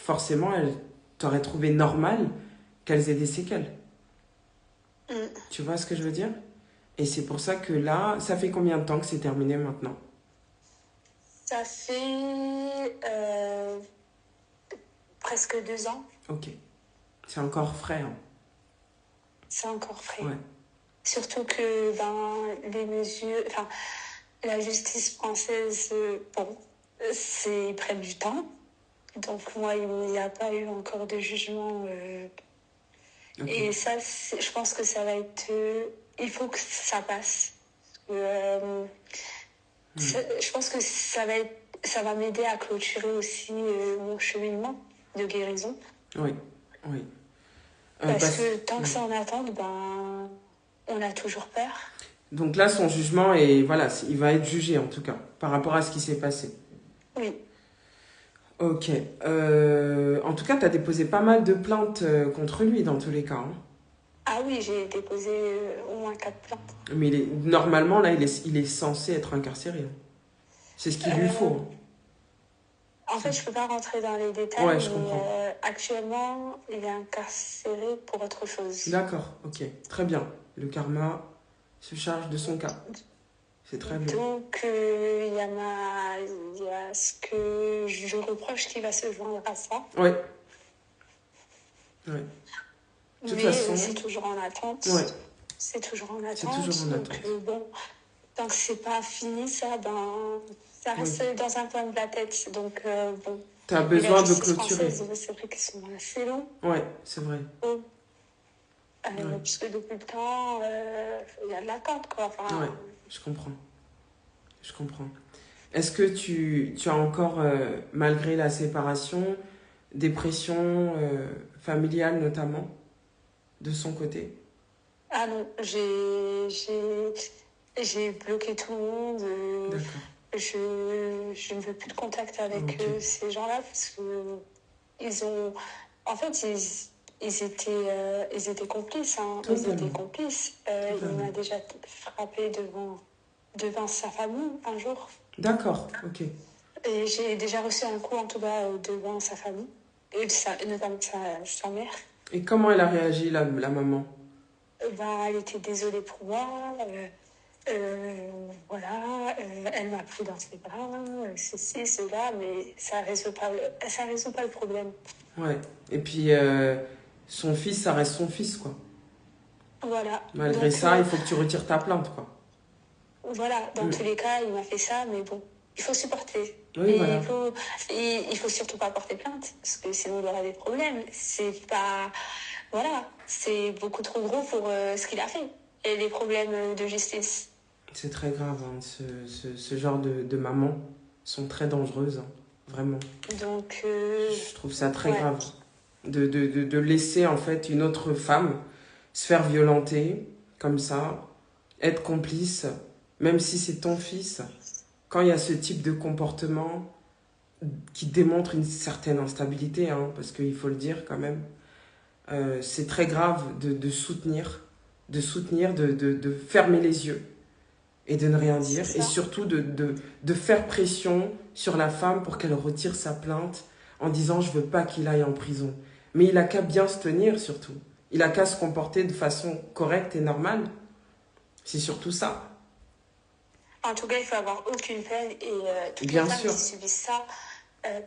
[SPEAKER 1] forcément, elles t'auraient trouvé normal qu'elles aient des séquelles.
[SPEAKER 2] Mm.
[SPEAKER 1] Tu vois ce que je veux dire? Et c'est pour ça que là, ça fait combien de temps que c'est terminé maintenant?
[SPEAKER 2] Ça fait presque 2 ans.
[SPEAKER 1] Ok. C'est encore frais, hein.
[SPEAKER 2] C'est encore frais.
[SPEAKER 1] Ouais.
[SPEAKER 2] Surtout que les mesures, enfin, la justice française, bon, ils prennent du temps. Donc moi, il n'y a pas eu encore de jugement.
[SPEAKER 1] Ok.
[SPEAKER 2] Et ça, je pense que ça va être... il faut que ça passe. Je pense que ça va m'aider à clôturer aussi mon cheminement de guérison.
[SPEAKER 1] Oui, oui.
[SPEAKER 2] Parce que tant que c'est en attente, on a toujours peur.
[SPEAKER 1] Donc là, son jugement, est, voilà, il va être jugé en tout cas, par rapport à ce qui s'est passé.
[SPEAKER 2] Oui.
[SPEAKER 1] Ok. En tout cas, tu as déposé pas mal de plaintes contre lui dans tous les cas. Hein.
[SPEAKER 2] Ah oui, j'ai déposé au moins 4 plaintes.
[SPEAKER 1] Mais normalement, là, il est censé être incarcéré. C'est ce qu'il lui faut. Hein.
[SPEAKER 2] En fait, je ne peux pas rentrer dans les détails,
[SPEAKER 1] ouais, je comprends.
[SPEAKER 2] mais actuellement, il est incarcéré pour autre chose.
[SPEAKER 1] D'accord, ok. Très bien. Le karma se charge de son cas. C'est très bien.
[SPEAKER 2] Donc, il y a ce que je reproche qui va se joindre à ça.
[SPEAKER 1] Ouais. Ouais.
[SPEAKER 2] De toute façon, c'est toujours en attente.
[SPEAKER 1] Ouais.
[SPEAKER 2] C'est toujours en attente.
[SPEAKER 1] C'est toujours en attente.
[SPEAKER 2] Donc, bon, tant que c'est pas fini, ça reste dans un coin de la tête. Donc, bon.
[SPEAKER 1] Tu as besoin de clôturer.
[SPEAKER 2] C'est vrai qu'ils sont assez longs.
[SPEAKER 1] Ouais, c'est vrai.
[SPEAKER 2] Puisque depuis le temps, il y a de l'attente, quoi. Enfin,
[SPEAKER 1] ouais, je comprends. Je comprends. Est-ce que tu as encore, malgré la séparation, des pressions familiales notamment, de son côté?
[SPEAKER 2] Ah non, j'ai bloqué tout le monde.
[SPEAKER 1] D'accord.
[SPEAKER 2] Je ne veux plus de contact avec ces gens-là parce que ils ont... En fait, ils étaient complices. Hein. Ils étaient complices. Il m'a déjà frappé devant sa famille un jour.
[SPEAKER 1] D'accord, ok.
[SPEAKER 2] Et j'ai déjà reçu un coup en tout cas devant sa famille, et notamment sa mère.
[SPEAKER 1] Et comment elle a réagi, la maman?
[SPEAKER 2] Elle était désolée pour moi. Voilà, elle m'a pris dans ses bras, ceci, cela, mais ça résout pas le problème.
[SPEAKER 1] Ouais, et puis son fils, ça reste son fils, quoi.
[SPEAKER 2] Voilà.
[SPEAKER 1] Malgré ça, il faut que tu retires ta plainte, quoi.
[SPEAKER 2] Voilà, dans tous les cas, il m'a fait ça, mais bon, il faut supporter.
[SPEAKER 1] Oui, voilà.
[SPEAKER 2] Il faut surtout pas porter plainte, parce que sinon il y aura des problèmes. C'est pas... Voilà, c'est beaucoup trop gros pour ce qu'il a fait. Et les problèmes de justice.
[SPEAKER 1] C'est très grave, hein. Ce genre de mamans sont très dangereuses, hein. Vraiment.
[SPEAKER 2] Donc,
[SPEAKER 1] je trouve ça très grave de laisser en fait une autre femme se faire violenter comme ça, être complice, même si c'est ton fils. Quand il y a ce type de comportement qui démontre une certaine instabilité, hein, parce qu'il faut le dire quand même, c'est très grave de soutenir, de fermer les yeux et de ne rien dire, et surtout de faire pression sur la femme pour qu'elle retire sa plainte en disant « je veux pas qu'il aille en prison ». Mais il a qu'à bien se tenir surtout. Il a qu'à se comporter de façon correcte et normale. C'est surtout ça.
[SPEAKER 2] En tout cas, il faut avoir aucune peine, et toutes
[SPEAKER 1] bien
[SPEAKER 2] les femmes
[SPEAKER 1] sûr.
[SPEAKER 2] qui subissent ça,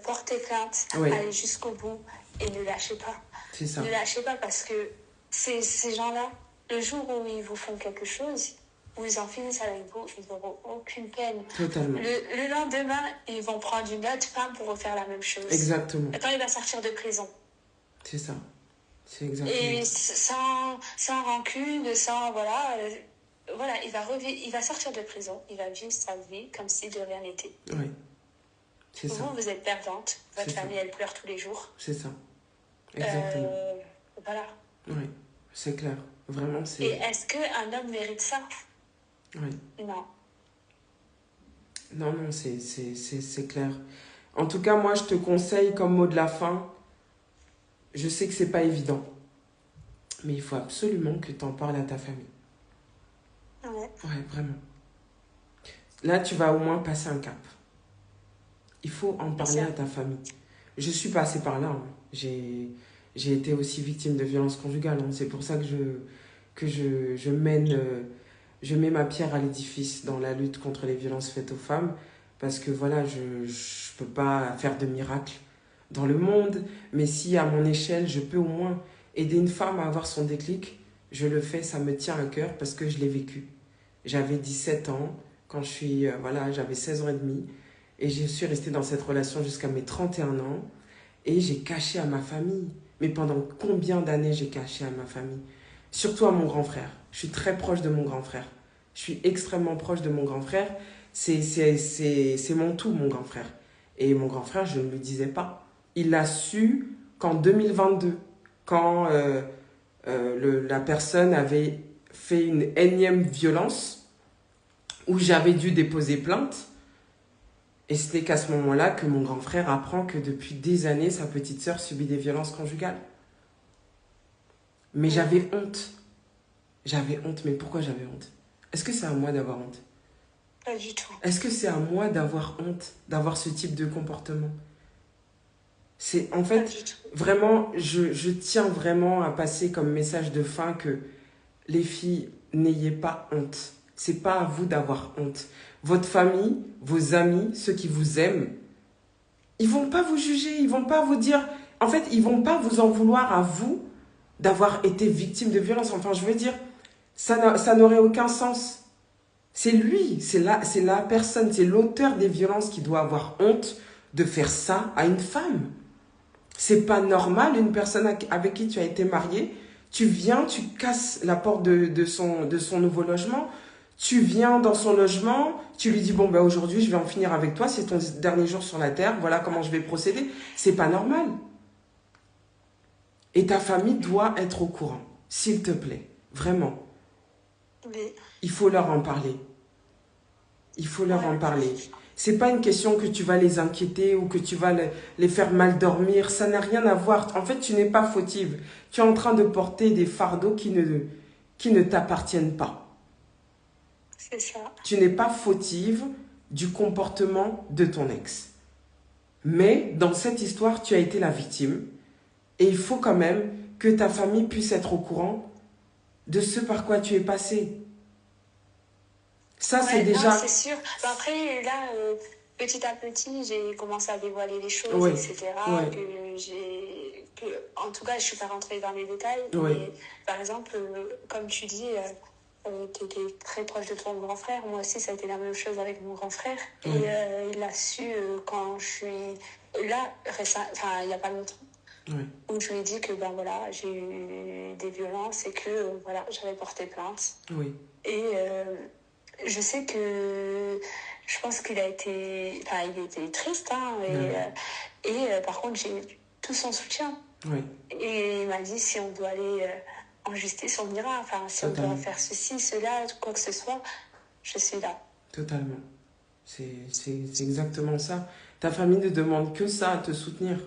[SPEAKER 2] portez plainte, allez jusqu'au bout et ne lâchez pas.
[SPEAKER 1] C'est ça.
[SPEAKER 2] Ne lâchez pas, parce que ces gens-là, le jour où ils vous font quelque chose, où ils en finissent avec vous, ils n'auront aucune peine.
[SPEAKER 1] Totalement.
[SPEAKER 2] Le lendemain, ils vont prendre une autre femme pour refaire la même chose.
[SPEAKER 1] Exactement.
[SPEAKER 2] Quand il va sortir de prison.
[SPEAKER 1] C'est ça. C'est exactement
[SPEAKER 2] et
[SPEAKER 1] ça.
[SPEAKER 2] Sans rancune, sans... Voilà, il va sortir de prison, il va vivre sa vie comme si de rien n'était.
[SPEAKER 1] Oui. C'est ça.
[SPEAKER 2] Vous êtes perdante, votre famille, elle pleure tous les jours.
[SPEAKER 1] C'est ça. Exactement.
[SPEAKER 2] Voilà.
[SPEAKER 1] Oui, c'est clair. Vraiment, c'est...
[SPEAKER 2] Et est-ce qu'un homme mérite ça?
[SPEAKER 1] Oui.
[SPEAKER 2] Non.
[SPEAKER 1] Non, c'est clair. En tout cas, moi, je te conseille comme mot de la fin, je sais que c'est pas évident, mais il faut absolument que tu en parles à ta famille.
[SPEAKER 2] Ouais,
[SPEAKER 1] vraiment. Là, tu vas au moins passer un cap. Il faut en parler à ta famille. Je suis passée par là. Hein. J'ai été aussi victime de violences conjugales. Hein. C'est pour ça que je mets ma pierre à l'édifice dans la lutte contre les violences faites aux femmes. Parce que voilà, je peux pas faire de miracle. dans le monde, mais si à mon échelle, je peux au moins aider une femme à avoir son déclic, je le fais, ça me tient à cœur parce que je l'ai vécu. J'avais 17 ans, quand j'avais 16 ans et demi, et je suis restée dans cette relation jusqu'à mes 31 ans, et j'ai caché à ma famille. Mais pendant combien d'années j'ai caché à ma famille? Surtout à mon grand frère. Je suis très proche de mon grand frère. Je suis extrêmement proche de mon grand frère. C'est mon tout, mon grand frère. Et mon grand frère, je ne lui disais pas. Il l'a su qu'en 2022, quand la personne avait fait une énième violence, où j'avais dû déposer plainte. Et ce n'est qu'à ce moment-là que mon grand frère apprend que depuis des années, sa petite sœur subit des violences conjugales. Mais j'avais honte. J'avais honte. Mais pourquoi j'avais honte? Est-ce que c'est à moi d'avoir honte?
[SPEAKER 2] Pas du tout.
[SPEAKER 1] Est-ce que c'est à moi d'avoir honte, d'avoir ce type de comportement? C'est en
[SPEAKER 2] Pas
[SPEAKER 1] fait,
[SPEAKER 2] du tout.
[SPEAKER 1] vraiment, je tiens vraiment à passer comme message de fin que les filles, n'ayez pas honte. C'est pas à vous d'avoir honte. Votre famille, vos amis, ceux qui vous aiment, ils vont pas vous juger, ils vont pas vous dire... En fait, ils vont pas vous en vouloir à vous d'avoir été victime de violence. Enfin, je veux dire, ça n'aurait aucun sens. C'est lui, c'est la personne, c'est l'auteur des violences qui doit avoir honte de faire ça à une femme. C'est pas normal, une personne avec qui tu as été marié, tu viens, tu casses la porte de son nouveau logement, tu viens dans son logement, tu lui dis, bon, ben aujourd'hui, je vais en finir avec toi, c'est ton dernier jour sur la terre, voilà comment je vais procéder. C'est pas normal. Et ta famille doit être au courant, s'il te plaît, vraiment.
[SPEAKER 2] Oui.
[SPEAKER 1] Il faut leur en parler. Il faut leur en parler. C'est pas une question que tu vas les inquiéter ou que tu vas les faire mal dormir. Ça n'a rien à voir. En fait, tu n'es pas fautive. Tu es en train de porter des fardeaux qui ne t'appartiennent pas.
[SPEAKER 2] C'est ça.
[SPEAKER 1] Tu n'es pas fautive du comportement de ton ex. Mais dans cette histoire, tu as été la victime. Et il faut quand même que ta famille puisse être au courant de ce par quoi tu es passé. Ça, c'est déjà...
[SPEAKER 2] Non, c'est sûr. Après, là, petit à petit, j'ai commencé à dévoiler les choses,
[SPEAKER 1] Oui,
[SPEAKER 2] etc.
[SPEAKER 1] oui.
[SPEAKER 2] En tout cas, je suis pas rentrée dans les détails.
[SPEAKER 1] Oui.
[SPEAKER 2] Mais, par exemple, comme tu dis, tu étais très proche de ton grand frère. Moi aussi, ça a été la même chose avec mon grand frère.
[SPEAKER 1] Oui.
[SPEAKER 2] Et il a su quand je suis là, il n'y a pas longtemps.
[SPEAKER 1] Oui.
[SPEAKER 2] Où je lui ai dit que j'ai eu des violences et que j'avais porté plainte.
[SPEAKER 1] Oui.
[SPEAKER 2] Et je sais que je pense qu'il a été, il était triste, hein, par contre j'ai eu tout son soutien.
[SPEAKER 1] Oui.
[SPEAKER 2] Et il m'a dit si on doit aller en justice, on ira. Enfin, si
[SPEAKER 1] Totalement.
[SPEAKER 2] on doit faire ceci, cela, quoi que ce soit, je suis là.
[SPEAKER 1] Totalement. C'est exactement ça. Ta famille ne demande que ça, à te soutenir.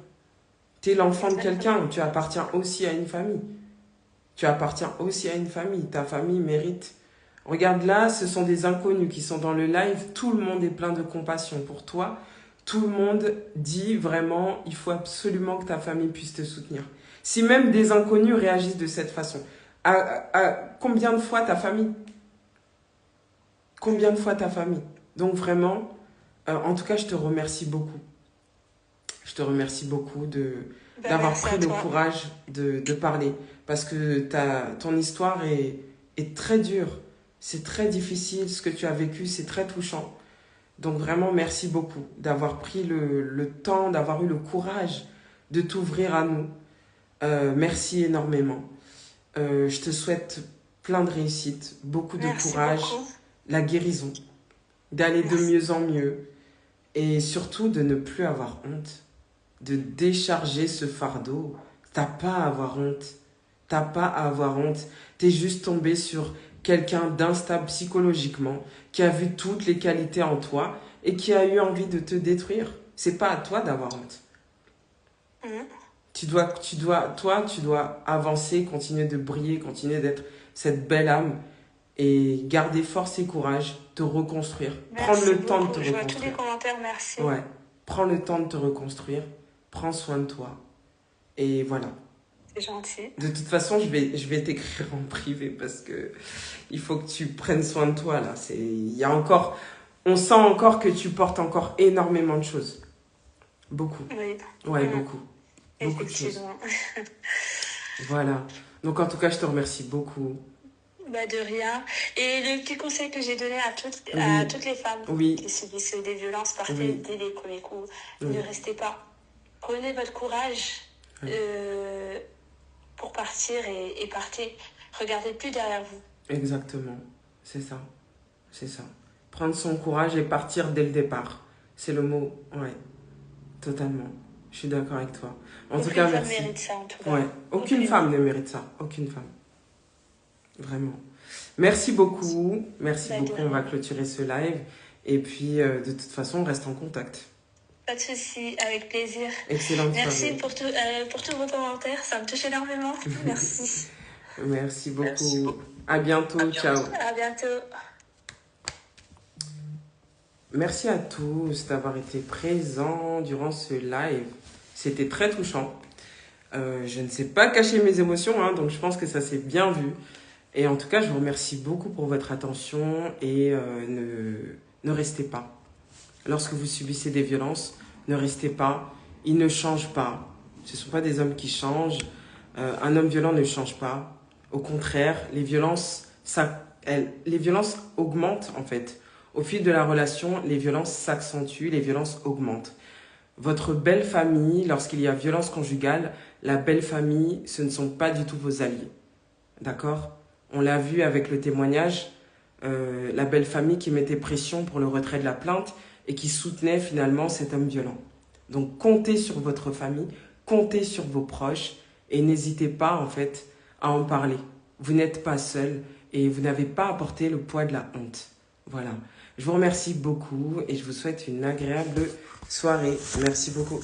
[SPEAKER 1] Tu es l'enfant de quelqu'un, tu appartiens aussi à une famille. Tu appartiens aussi à une famille. Ta famille mérite. Regarde là, ce sont des inconnus qui sont dans le live. Tout le monde est plein de compassion pour toi. Tout le monde dit vraiment, il faut absolument que ta famille puisse te soutenir. Si même des inconnus réagissent de cette façon, combien de fois ta famille? Combien de fois ta famille? Donc vraiment, en tout cas, je te remercie beaucoup. Je te remercie beaucoup d'avoir pris le courage de parler. Parce que ton histoire est très dure. C'est très difficile. Ce que tu as vécu, c'est très touchant. Donc vraiment, merci beaucoup d'avoir pris le temps, d'avoir eu le courage de t'ouvrir à nous. Merci énormément. Je te souhaite plein de réussite, beaucoup de courage, la guérison, d'aller de mieux en mieux et surtout de ne plus avoir honte, de décharger ce fardeau. T'as pas à avoir honte. T'as pas à avoir honte. T'es juste tombé sur quelqu'un d'instable psychologiquement, qui a vu toutes les qualités en toi et qui a eu envie de te détruire. C'est pas à toi d'avoir honte. Tu dois avancer, continuer de briller, continuer d'être cette belle âme et garder force et courage, te reconstruire. Prendre le temps de te reconstruire.
[SPEAKER 2] Je vois tous les commentaires, merci.
[SPEAKER 1] Ouais. Prends le temps de te reconstruire. Prends soin de toi. Et voilà.
[SPEAKER 2] C'est gentil.
[SPEAKER 1] De toute façon, je vais t'écrire en privé parce que il faut que tu prennes soin de toi, là. On sent encore que tu portes encore énormément de choses. Beaucoup.
[SPEAKER 2] Oui.
[SPEAKER 1] Ouais, beaucoup. Beaucoup de choses.
[SPEAKER 2] Effectivement.
[SPEAKER 1] Voilà. Donc, en tout cas, je te remercie beaucoup.
[SPEAKER 2] Bah, de rien. Et le petit conseil que j'ai donné à
[SPEAKER 1] Oui,
[SPEAKER 2] toutes les femmes
[SPEAKER 1] oui,
[SPEAKER 2] qui subissent des violences, partez
[SPEAKER 1] oui,
[SPEAKER 2] dès les premiers coups.
[SPEAKER 1] oui.
[SPEAKER 2] Ne restez pas. Prenez votre courage
[SPEAKER 1] Oui.
[SPEAKER 2] pour partir et partez. Regardez plus derrière vous.
[SPEAKER 1] Exactement. C'est ça. C'est ça. Prendre son courage et partir dès le départ. C'est le mot. Ouais, totalement. Je suis d'accord avec toi. En tout cas,
[SPEAKER 2] Aucune femme
[SPEAKER 1] merci.
[SPEAKER 2] mérite ça, en tout cas.
[SPEAKER 1] Ouais, aucune femme ne mérite ça. Aucune femme. Vraiment. Merci beaucoup. Merci
[SPEAKER 2] Bah, de
[SPEAKER 1] beaucoup. On va
[SPEAKER 2] rien.
[SPEAKER 1] clôturer ce live. Et puis, de toute façon, on reste en contact.
[SPEAKER 2] Pas de souci, avec plaisir.
[SPEAKER 1] Excellente
[SPEAKER 2] Merci
[SPEAKER 1] soirée.
[SPEAKER 2] pour tous vos commentaires, ça me touche énormément. Merci.
[SPEAKER 1] Merci
[SPEAKER 2] Merci
[SPEAKER 1] beaucoup.
[SPEAKER 2] beaucoup.
[SPEAKER 1] À bientôt. Ciao.
[SPEAKER 2] À bientôt.
[SPEAKER 1] Merci à tous d'avoir été présents durant ce live. C'était très touchant. Je ne sais pas cacher mes émotions, hein, donc je pense que ça s'est bien vu. Et en tout cas, je vous remercie beaucoup pour votre attention et ne restez pas. Lorsque vous subissez des violences, ne restez pas. Ils ne changent pas. Ce ne sont pas des hommes qui changent. Un homme violent ne change pas. Au contraire, les violences augmentent en fait. Au fil de la relation, les violences s'accentuent, les violences augmentent. Votre belle famille, lorsqu'il y a violence conjugale, la belle famille, ce ne sont pas du tout vos alliés. D'accord? On l'a vu avec le témoignage, la belle famille qui mettait pression pour le retrait de la plainte et qui soutenait finalement cet homme violent. Donc comptez sur votre famille, comptez sur vos proches et n'hésitez pas en fait à en parler. Vous n'êtes pas seul et vous n'avez pas à porter le poids de la honte. Voilà. Je vous remercie beaucoup et je vous souhaite une agréable soirée. Merci beaucoup.